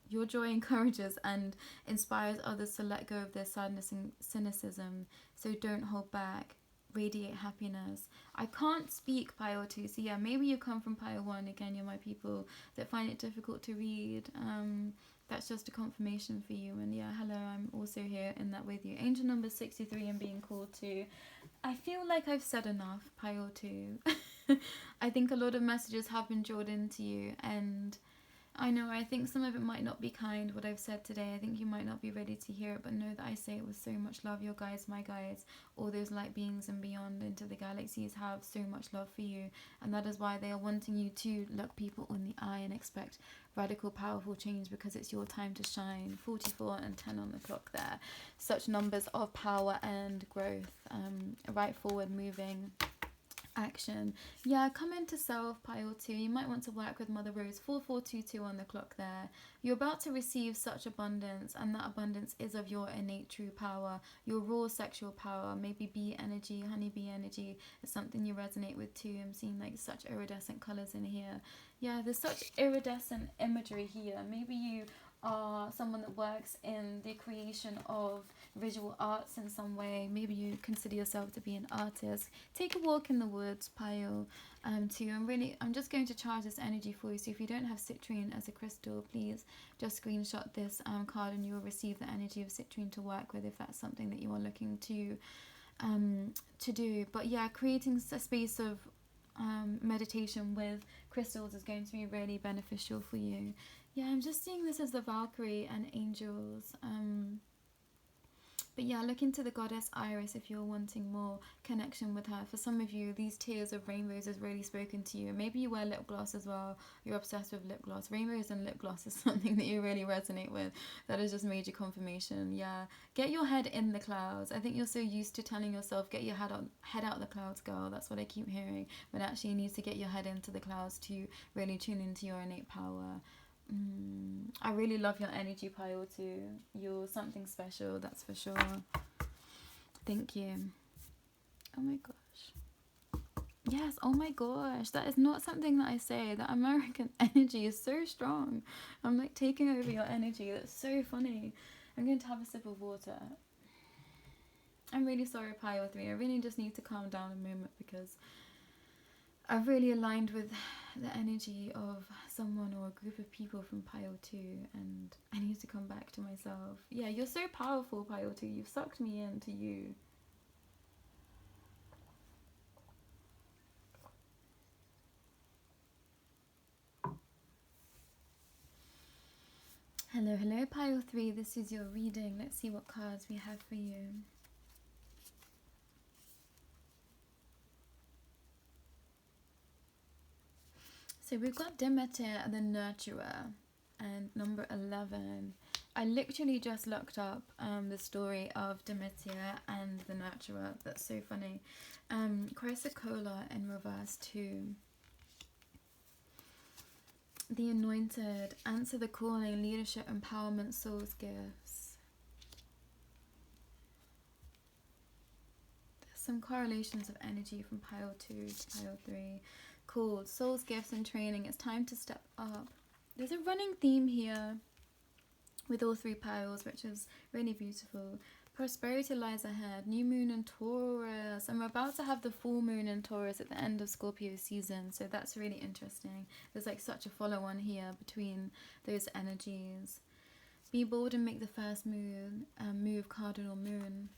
Your joy encourages and inspires others to let go of their sadness and cynicism. So don't hold back. Radiate happiness. I can't speak pile 2, so yeah, maybe you come from pile 1. Again, you're my people that find it difficult to read. That's just a confirmation for you. And yeah, hello, I'm also here in that with you. Angel number 63 and being called to. I feel like I've said enough, pile 2. I think a lot of messages have been drilled into you, and I know, I think some of it might not be kind, what I've said today. I think you might not be ready to hear it, but know that I say it with so much love. Your guides, my guides, all those light beings and beyond into the galaxies have so much love for you, and that is why they are wanting you to look people in the eye and expect radical, powerful change, because it's your time to shine. 44 and 10 on the clock there. Such numbers of power and growth, right forward moving. action. Yeah, come into self, pile 2. You might want to work with Mother Rose. 4422 on the clock there. You're about to receive such abundance, and that abundance is of your innate true power, your raw sexual power. Maybe bee energy, honeybee energy is something you resonate with too. I'm seeing like such iridescent colors in here. Yeah, there's such iridescent imagery here. Maybe you are someone that works in the creation of visual arts in some way. Maybe you consider yourself to be an artist. Take a walk in the woods, pile 2. I'm just going to charge this energy for you. So if you don't have citrine as a crystal, please just screenshot this card and you will receive the energy of citrine to work with if that's something that you are looking to do. But yeah, creating a space of meditation with crystals is going to be really beneficial for you. Yeah, I'm just seeing this as the Valkyrie and angels. But yeah, look into the goddess Iris if you're wanting more connection with her. For some of you, these tears of rainbows has really spoken to you. Maybe you wear lip gloss as well. You're obsessed with lip gloss. Rainbows and lip gloss is something that you really resonate with. That is just major confirmation. Yeah, get your head in the clouds. I think you're so used to telling yourself, get your head out the clouds, girl. That's what I keep hearing. But actually you need to get your head into the clouds to really tune into your innate power. I really love your energy, pile 2. You're something special, that's for sure. Thank you. Oh my gosh. Yes, oh my gosh. That is not something that I say. That American energy is so strong. I'm like taking over your energy. That's so funny. I'm going to have a sip of water. I'm really sorry, pile 3. I really just need to calm down a moment because I've really aligned with the energy of someone or a group of people from pile 2 and I need to come back to myself. Yeah, you're so powerful, pile 2. You've sucked me into you. Hello, hello, pile 3. This is your reading. Let's see what cards we have for you. So we've got Demeter, the Nurturer, and number 11. I literally just looked up the story of Demeter and the Nurturer. That's so funny. Chrysocolla in reverse too. The Anointed, answer the calling, leadership, empowerment, soul's gifts. There's some correlations of energy from pile 2 to pile 3. Called soul's gifts and training. It's time to step up. There's a running theme here with all 3 piles, which is really beautiful. Prosperity lies ahead. New moon in Taurus. I'm about to have the full moon in Taurus at the end of Scorpio season, so that's really interesting. There's like such a follow-on here between those energies. Be bold and make the first move, cardinal moon.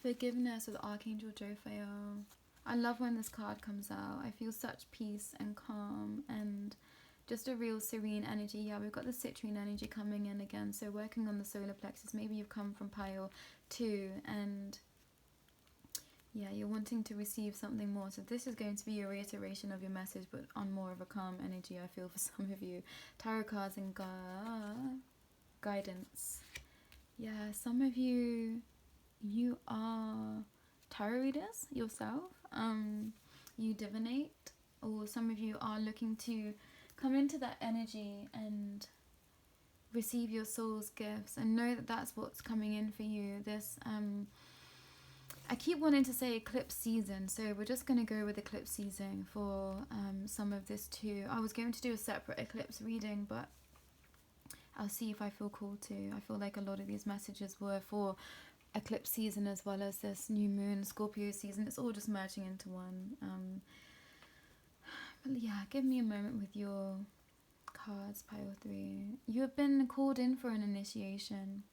Forgiveness with Archangel Jophiel. I love when this card comes out. I feel such peace and calm and just a real serene energy. Yeah, we've got the citrine energy coming in again. So working on the solar plexus. Maybe you've come from pile 2 and yeah, you're wanting to receive something more. So this is going to be a reiteration of your message, but on more of a calm energy, I feel, for some of you. Tarot cards and guidance. Yeah, some of you are tarot readers yourself. You divinate, or some of you are looking to come into that energy and receive your soul's gifts and know that that's what's coming in for you. This I keep wanting to say eclipse season, so we're just going to go with eclipse season for some of this too. I was going to do a separate eclipse reading, but I'll see if I feel called to. I feel like a lot of these messages were for eclipse season as well as this new moon Scorpio season. It's all just merging into one. But yeah, give me a moment with your cards, pile 3. You have been called in for an initiation,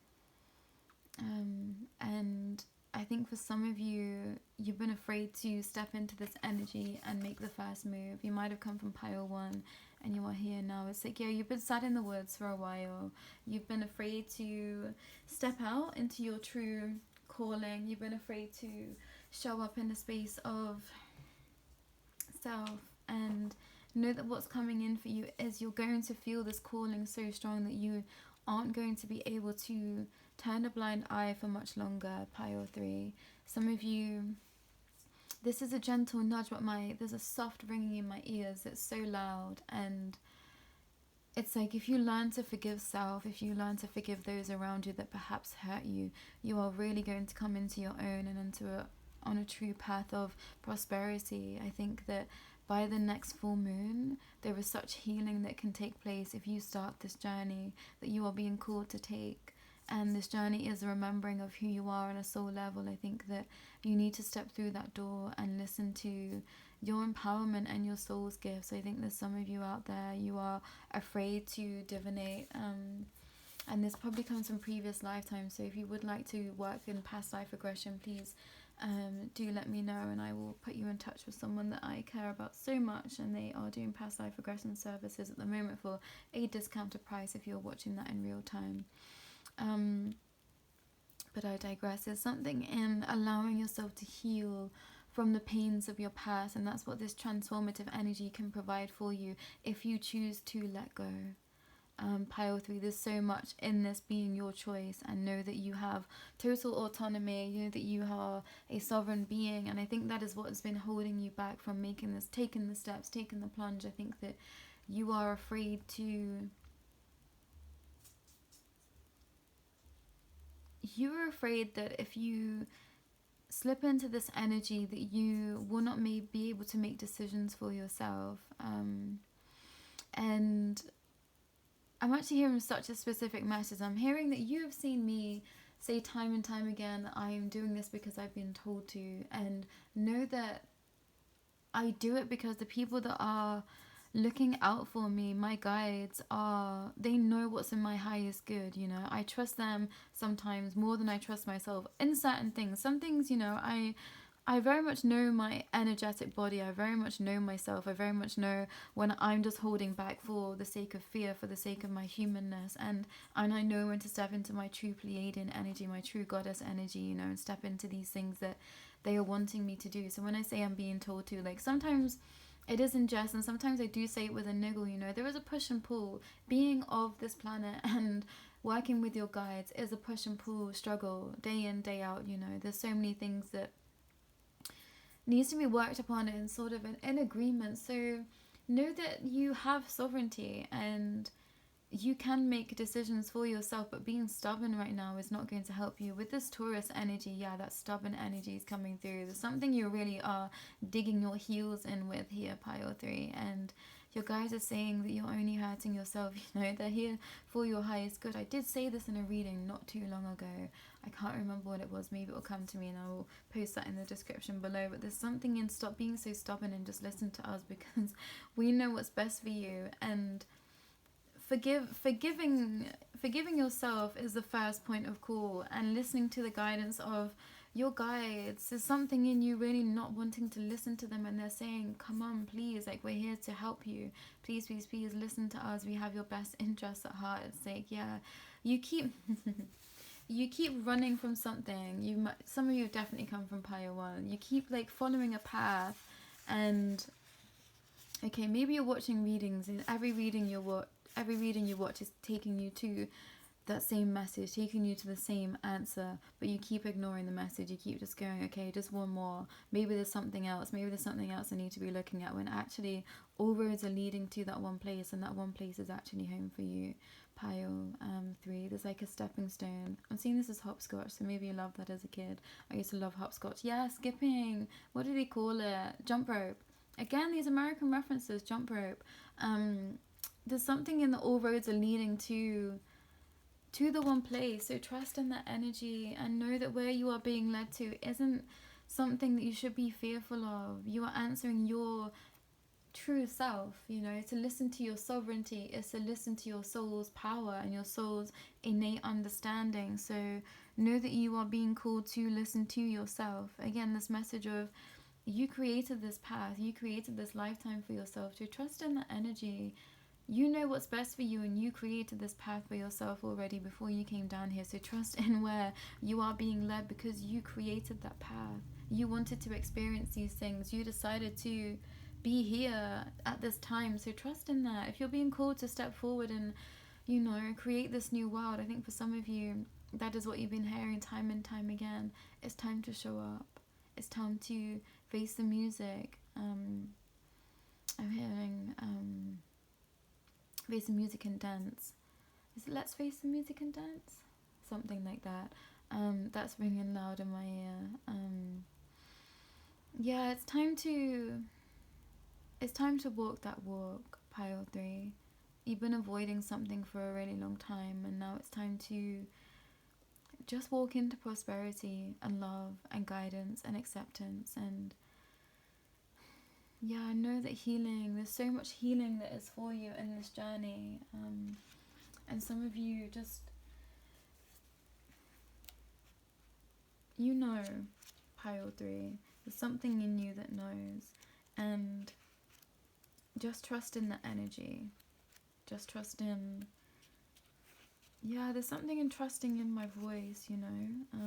and I think for some of you, you've been afraid to step into this energy and make the first move. You might have come from pile 1 and you are here now. It's like, yeah, you've been sat in the woods for a while. You've been afraid to step out into your true calling. You've been afraid to show up in the space of self, and know that what's coming in for you is you're going to feel this calling so strong that you aren't going to be able to turn a blind eye for much longer, Pile 3. Some of you, this is a gentle nudge, but there's a soft ringing in my ears that's so loud. And it's like, if you learn to forgive self, if you learn to forgive those around you that perhaps hurt you, you are really going to come into your own and on a true path of prosperity. I think that by the next full moon, there is such healing that can take place if you start this journey that you are being called to take. And this journey is a remembering of who you are on a soul level. I think that you need to step through that door and listen to your empowerment and your soul's gifts. I think there's some of you out there, you are afraid to divinate, and this probably comes from previous lifetimes. So if you would like to work in past life regression, please do let me know, and I will put you in touch with someone that I care about so much, and they are doing past life regression services at the moment for a discounted price if you're watching that in real time. But I digress. There's something in allowing yourself to heal from the pains of your past, and that's what this transformative energy can provide for you if you choose to let go. Pile 3, there's so much in this being your choice, and know that you have total autonomy, you know that you are a sovereign being, and I think that is what has been holding you back from taking the steps, taking the plunge. I think that you are afraid that if you slip into this energy that you will not be able to make decisions for yourself. And I'm actually hearing such a specific message. I'm hearing that you have seen me say time and time again, I am doing this because I've been told to, and know that I do it because the people that are looking out for me, my guides, they know what's in my highest good. You know, I trust them sometimes more than I trust myself in certain things. Some things, you know, I very much know my energetic body. I very much know myself. I very much know when I'm just holding back for the sake of fear, for the sake of my humanness, and I know when to step into my true Pleiadian energy, my true goddess energy, you know, and step into these things that they are wanting me to do. So when I say I'm being told to, like, sometimes it is in jest, and sometimes I do say it with a niggle, you know. There is a push and pull. Being of this planet and working with your guides is a push and pull struggle, day in, day out, you know. There's so many things that needs to be worked upon in sort of in agreement. So know that you have sovereignty and you can make decisions for yourself, but being stubborn right now is not going to help you. With this Taurus energy, yeah, that stubborn energy is coming through. There's something you really are digging your heels in with here, Pile 3, and your guides are saying that you're only hurting yourself. You know, they're here for your highest good. I did say this in a reading not too long ago. I can't remember what it was. Maybe it will come to me and I will post that in the description below. But there's something in stop being so stubborn and just listen to us, because we know what's best for you. And forgiving yourself is the first point of call, and listening to the guidance of your guides is something in you really not wanting to listen to them, and they're saying, come on, please, like, we're here to help you, please listen to us, we have your best interests at heart. It's like, yeah, you keep you keep running from something. Some of you have definitely come from Pile 1. You keep like following a path, and okay, maybe you're watching readings, and every reading you watch is taking you to that same message, taking you to the same answer, but you keep ignoring the message. You keep just going, okay, just one more, maybe there's something else I need to be looking at, when actually all roads are leading to that one place, and that one place is actually home for you. Pile 3, there's like a stepping stone. I'm seeing this as hopscotch, so maybe you loved that as a kid. I used to love hopscotch. Yeah, skipping, what did he call it? Jump rope. Again, these American references, jump rope. There's something in the all roads are leading to the one place. So trust in that energy, and know that where you are being led to isn't something that you should be fearful of. You are answering your true self. You know, to listen to your sovereignty is to listen to your soul's power and your soul's innate understanding. So know that you are being called to listen to yourself. Again, this message of you created this path, you created this lifetime for yourself. To trust in that energy. You know what's best for you, and you created this path for yourself already before you came down here. So trust in where you are being led, because you created that path. You wanted to experience these things. You decided to be here at this time. So trust in that. If you're being called to step forward and, you know, create this new world. I think for some of you, that is what you've been hearing time and time again. It's time to show up. It's time to face the music. I'm hearing face the music and dance. Is it let's face the music and dance? Something like that. That's ringing loud in my ear. Yeah, it's time to walk that walk, pile 3. You've been avoiding something for a really long time, and now it's time to just walk into prosperity and love and guidance and acceptance. And yeah, I know that healing, there's so much healing that is for you in this journey. And some of you just, you know, pile 3, there's something in you that knows. And just trust in the energy. Just trust in, yeah, there's something in trusting in my voice, you know.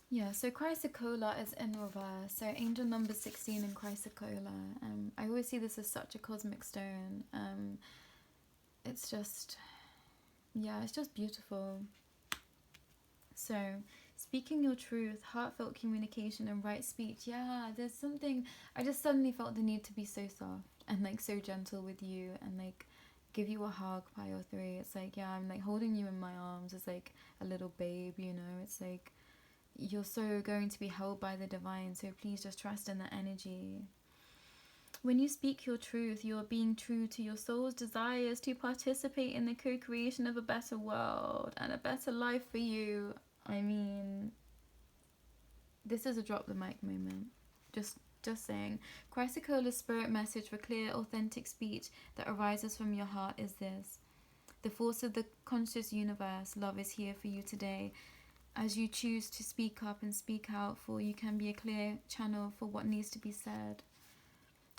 Yeah, so Chrysocolla is in reverse. So angel number 16 in Chrysocolla. I always see this as such a cosmic stone. It's just, yeah, it's just beautiful. So speaking your truth, heartfelt communication and right speech. Yeah, there's something, I just suddenly felt the need to be so soft and like so gentle with you and like give you a hug, pile 3. It's like, yeah, I'm like holding you in my arms. It's like a little babe, you know. It's like you're so going to be held by the divine, so please just trust in the energy. When you speak your truth, you are being true to your soul's desires to participate in the co-creation of a better world and a better life for you. I mean, this is a drop the mic moment. Just saying. Chrysocola's spirit message for clear, authentic speech that arises from your heart is this: the force of the conscious universe, love, is here for you today. As you choose to speak up and speak out, for you can be a clear channel for what needs to be said.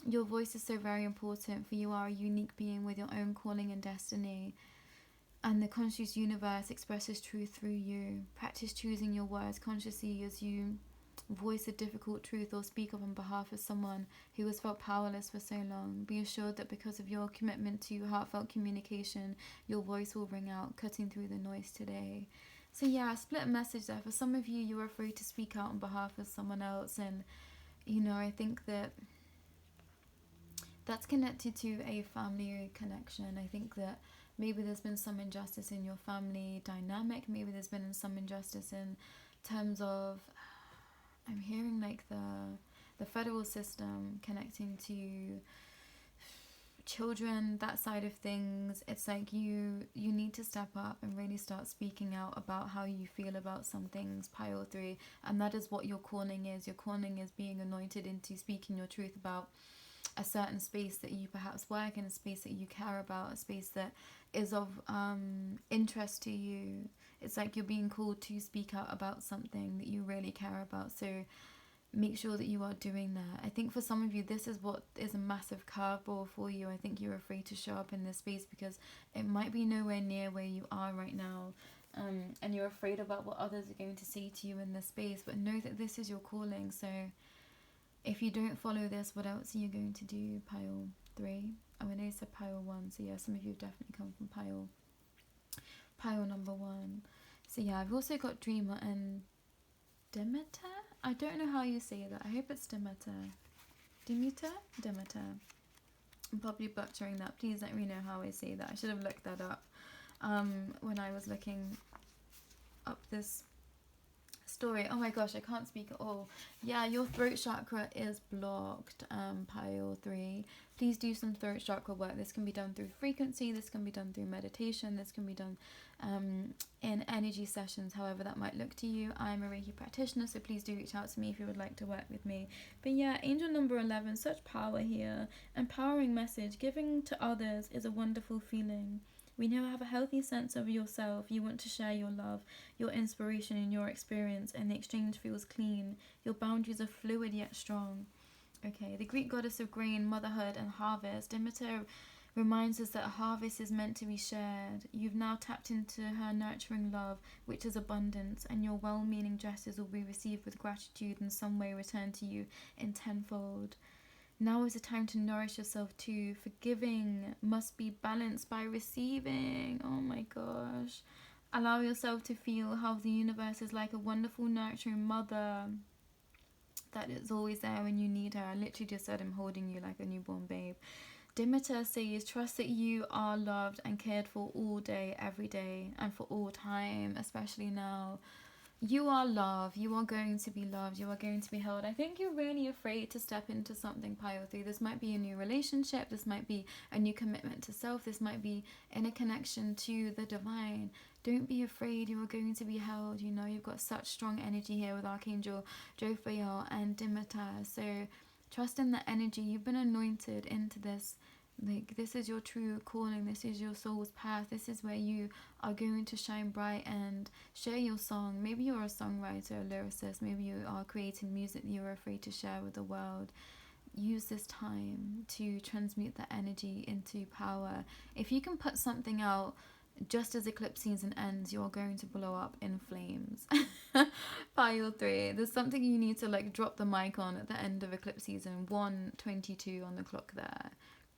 Your voice is so very important, for you are a unique being with your own calling and destiny. And the conscious universe expresses truth through you. Practice choosing your words consciously as you voice a difficult truth or speak up on behalf of someone who has felt powerless for so long. Be assured that because of your commitment to heartfelt communication, your voice will ring out, cutting through the noise today. So yeah, split message there. For some of you, you're afraid to speak out on behalf of someone else, and you know, I think that that's connected to a family connection. I think that maybe there's been some injustice in your family dynamic. Maybe there's been some injustice in terms of, I'm hearing like the federal system connecting to children, that side of things. It's like you need to step up and really start speaking out about how you feel about some things, pile 3, and that is what your calling is. Your calling is being anointed into speaking your truth about a certain space that you perhaps work in, a space that you care about, a space that is of interest to you. It's like you're being called to speak out about something that you really care about, so make sure that you are doing that. I think for some of you, this is what is a massive curveball for you. I think you're afraid to show up in this space because it might be nowhere near where you are right now, and you're afraid about what others are going to say to you in this space. But know that this is your calling. So if you don't follow this, what else are you going to do, pile 3? Oh, and I said pile 1, so yeah, some of you have definitely come from pile number 1. So yeah, I've also got Dreamer and Demeter? I don't know how you say that. I hope it's Demeter. Demeter? I'm probably butchering that. Please let me know how I say that. I should have looked that up when I was looking up this story. Oh my gosh, I can't speak at all. Yeah, your throat chakra is blocked, pile 3. Please do some throat chakra work. This can be done through frequency, this can be done through meditation, this can be done in energy sessions, however that might look to you. I'm a Reiki practitioner, so please do reach out to me if you would like to work with me. But yeah, angel number 11, such power here. Empowering message. Giving to others is a wonderful feeling. We now have a healthy sense of yourself. You want to share your love, your inspiration, and your experience, and the exchange feels clean. Your boundaries are fluid yet strong. Okay, the Greek goddess of grain, motherhood, and harvest, Demeter, reminds us that a harvest is meant to be shared. You've now tapped into her nurturing love, which is abundance, and your well-meaning gestures will be received with gratitude in some way, returned to you in tenfold. Now is the time to nourish yourself too. Forgiving must be balanced by receiving. Oh my gosh. Allow yourself to feel how the universe is like a wonderful, nurturing mother that is always there when you need her. I literally just said I'm holding you like a newborn babe. Demeter says, trust that you are loved and cared for all day, every day, and for all time, especially now. You are loved. You are going to be loved. You are going to be held. I think you're really afraid to step into something, Pile 3. This might be a new relationship. This might be a new commitment to self. This might be in a connection to the divine. Don't be afraid. You are going to be held. You know, you've got such strong energy here with Archangel Jophiel and Demeter. So trust in the energy. You've been anointed into this. Like, this is your true calling. This is your soul's path. This is where you are going to shine bright and share your song. Maybe you're a songwriter, a lyricist. Maybe you are creating music that you're afraid to share with the world. Use this time to transmute that energy into power. If you can put something out just as eclipse season ends, you're going to blow up in flames. Pile 3. There's something you need to like drop the mic on at the end of eclipse season. 1:22 on the clock there.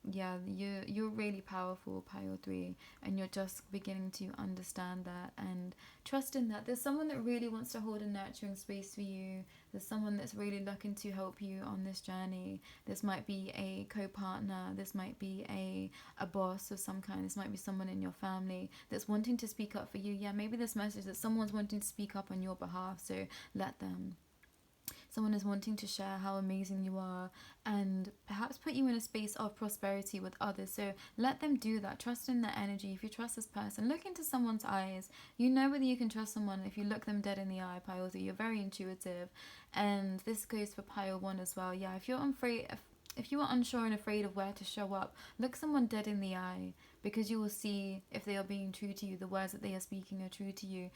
Yeah, you're really powerful, Pile 3, and you're just beginning to understand that and trust in that. There's someone that really wants to hold a nurturing space for you. There's someone that's really looking to help you on this journey. This might be a co-partner. This might be a boss of some kind. This might be someone in your family that's wanting to speak up for you. Yeah, maybe this message that someone's wanting to speak up on your behalf, so let them. Someone is wanting to share how amazing you are and perhaps put you in a space of prosperity with others. So let them do that. Trust in their energy. If you trust this person, look into someone's eyes. You know whether you can trust someone if you look them dead in the eye, Pile 3. You're very intuitive. And this goes for Pile 1 as well. Yeah, if you're afraid, if you are unsure and afraid of where to show up, look someone dead in the eye, because you will see if they are being true to you, the words that they are speaking are true to you.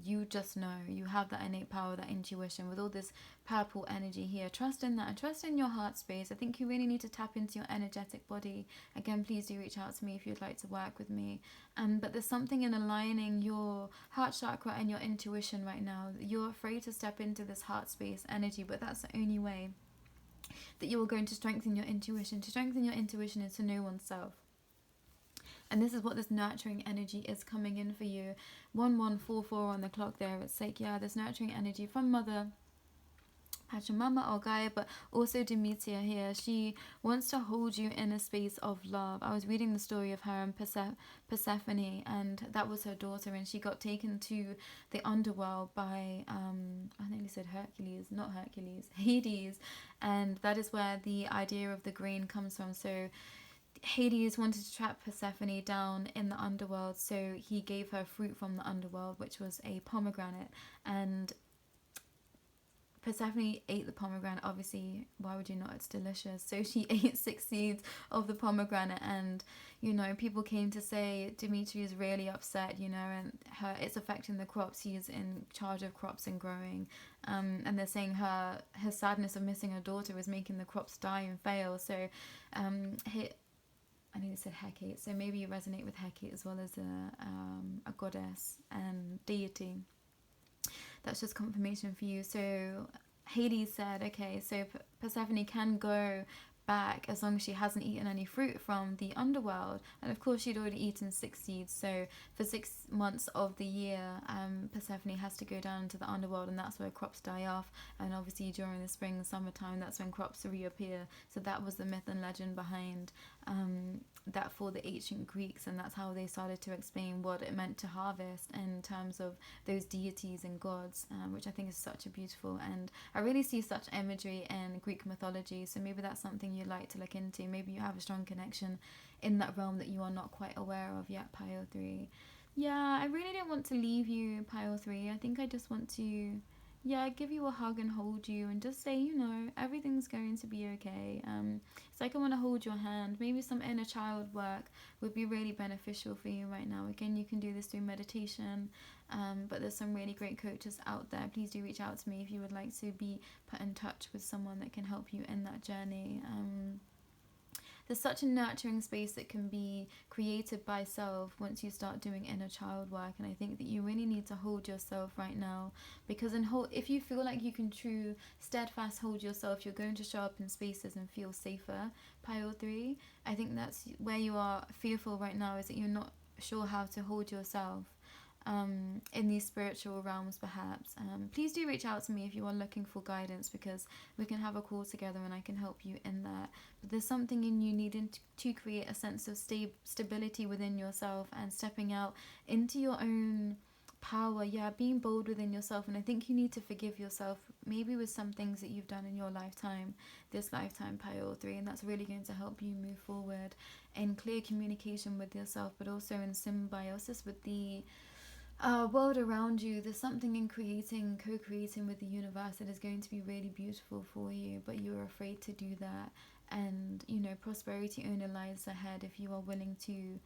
You just know. You have that innate power, that intuition. With all this purple energy here, trust in that and trust in your heart space. I think you really need to tap into your energetic body. Again, please do reach out to me if you'd like to work with me. But there's something in aligning your heart chakra and your intuition right now. You're afraid to step into this heart space energy, but that's the only way that you are going to strengthen your intuition. To strengthen your intuition is to know oneself. And this is what this nurturing energy is coming in for you. 1144 on the clock there. It's like, yeah, this nurturing energy from Mother Pachamama or Gaia, but also Demeter here. She wants to hold you in a space of love. I was reading the story of her and Persephone, and that was her daughter, and she got taken to the underworld by, I nearly said Hercules, not Hercules, Hades, and that is where the idea of the grain comes from. So Hades wanted to trap Persephone down in the underworld, so he gave her fruit from the underworld, which was a pomegranate, and Persephone ate the pomegranate. Obviously, why would you not? It's delicious. So she ate 6 seeds of the pomegranate, and you know, people came to say Dimitri is really upset, you know, and it's affecting the crops. He is in charge of crops and growing, and they're saying her sadness of missing her daughter is making the crops die and fail. So I think it said Hecate, so maybe you resonate with Hecate as well as a goddess and deity. That's just confirmation for you. So Hades said, okay, so Persephone can go back as long as she hasn't eaten any fruit from the underworld. And of course she'd already eaten 6 seeds, so for 6 months of the year Persephone has to go down to the underworld, and that's where crops die off. And obviously during the spring and summertime, that's when crops reappear. So that was the myth and legend behind that for the ancient Greeks, and that's how they started to explain what it meant to harvest in terms of those deities and gods, which I think is such a beautiful, and I really see such imagery in Greek mythology. So maybe that's something you'd like to look into. Maybe you have a strong connection in that realm that you are not quite aware of yet, Pile 3. Yeah, I really don't want to leave you, Pile 3. I think I just want to, yeah, give you a hug and hold you and just say, you know, everything's going to be okay. It's like I want to hold your hand. Maybe some inner child work would be really beneficial for you right now. Again, you can do this through meditation, but there's some really great coaches out there. Please do reach out to me if you would like to be put in touch with someone that can help you in that journey. there's such a nurturing space that can be created by self once you start doing inner child work. And I think that you really need to hold yourself right now, because if you feel like you can steadfast hold yourself, you're going to show up in spaces and feel safer. Pile 3, I think that's where you are fearful right now, is that you're not sure how to hold yourself in these spiritual realms, perhaps. Please do reach out to me if you are looking for guidance, because we can have a call together and I can help you in that. But there's something in you needing to create a sense of stability within yourself and stepping out into your own power, being bold within yourself. And I think you need to forgive yourself, maybe with some things that you've done in your lifetime, this lifetime, Pile 3, and that's really going to help you move forward in clear communication with yourself, but also in symbiosis with the world around you. There's something in co-creating with the universe that is going to be really beautiful for you, but you're afraid to do that. And prosperity only lies ahead if you are willing to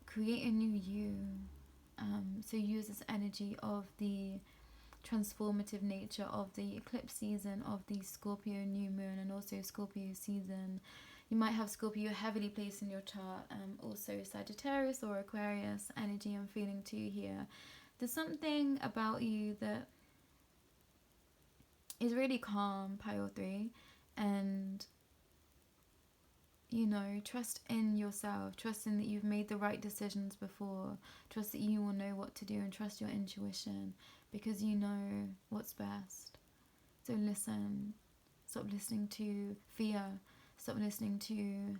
create a new you. So use this energy of the transformative nature of the eclipse season, of the Scorpio new moon, and also Scorpio season. You might have Scorpio heavily placed in your chart, also Sagittarius or Aquarius energy I'm feeling too here. There's something about you that is really calm, Pile 3, and trust in yourself, trust in that you've made the right decisions before, trust that you will know what to do, and trust your intuition, because you know what's best. So listen, stop listening to fear, stop listening to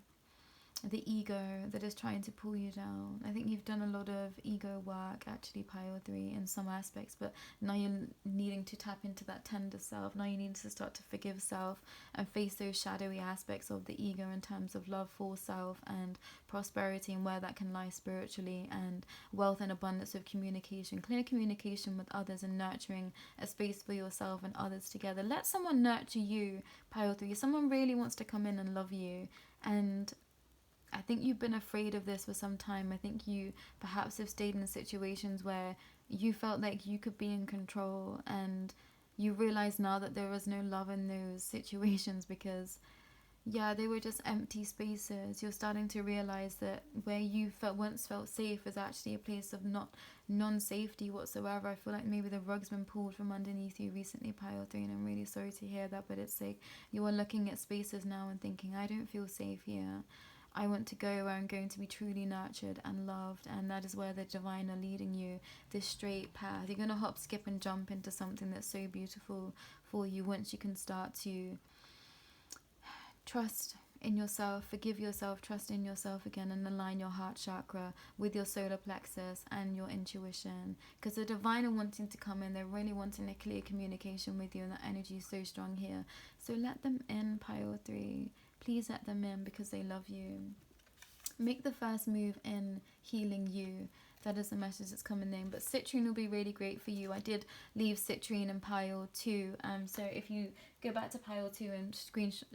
the ego that is trying to pull you down. I think you've done a lot of ego work, actually, Pile 3, in some aspects, but now you're needing to tap into that tender self. Now you need to start to forgive self and face those shadowy aspects of the ego in terms of love for self and prosperity, and where that can lie spiritually, and wealth and abundance of communication, clear communication with others, and nurturing a space for yourself and others together. Let someone nurture you, Pile 3. Someone really wants to come in and love you, and I think you've been afraid of this for some time. I think you perhaps have stayed in situations where you felt like you could be in control, and you realize now that there was no love in those situations, because they were just empty spaces. You're starting to realize that where you once felt safe is actually a place of non-safety whatsoever. I feel like maybe the rug's been pulled from underneath you recently, Pile 3, and I'm really sorry to hear that, but it's like you are looking at spaces now and thinking, I don't feel safe here. I want to go where I'm going to be truly nurtured and loved, and that is where the divine are leading you, this straight path. You're going to hop, skip and jump into something that's so beautiful for you once you can start to trust in yourself, forgive yourself, trust in yourself again, and align your heart chakra with your solar plexus and your intuition, because the divine are wanting to come in. They're really wanting a clear communication with you, and that energy is so strong here. So let them in, Pile 3. Please let them in, because they love you. Make the first move in healing you. That is the message that's coming in. But citrine will be really great for you. I did leave citrine in Pile 2. So if you go back to Pile 2 and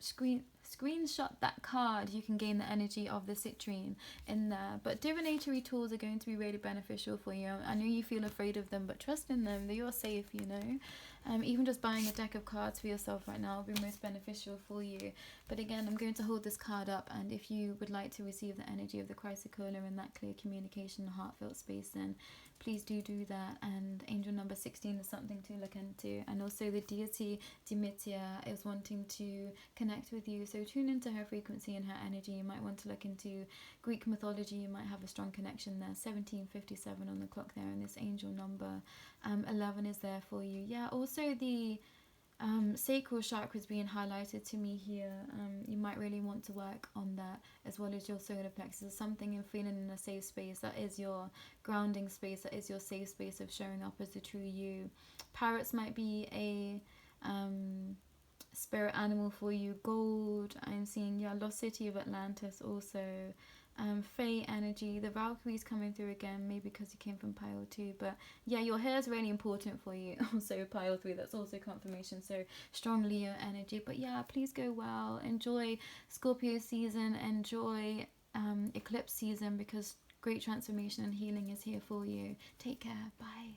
screenshot that card, you can gain the energy of the citrine in there. But divinatory tools are going to be really beneficial for you. I know you feel afraid of them, but trust in them. They are safe, Even just buying a deck of cards for yourself right now will be most beneficial for you. But again, I'm going to hold this card up, and if you would like to receive the energy of the chrysocolla and that clear communication, heartfelt space, then please do that. And angel number 16 is something to look into. And also the deity Demeter is wanting to connect with you, so tune into her frequency and her energy. You might want to look into Greek mythology. You might have a strong connection there. 1757 on the clock there, and this angel number 11 is there for you. Also the sacral chakra is being highlighted to me here. You might really want to work on that, as well as your solar plexus. Something in feeling in a safe space, that is your grounding space, that is your safe space of showing up as the true you. Parrots might be a spirit animal for you. Gold, I'm seeing Lost City of Atlantis also. Fae energy, the Valkyries coming through again, maybe because you came from Pile 2, but your hair is really important for you. Also Pile 3, that's also confirmation, so strong Leo energy. But please go well, enjoy Scorpio season, enjoy eclipse season, because great transformation and healing is here for you. Take care, bye.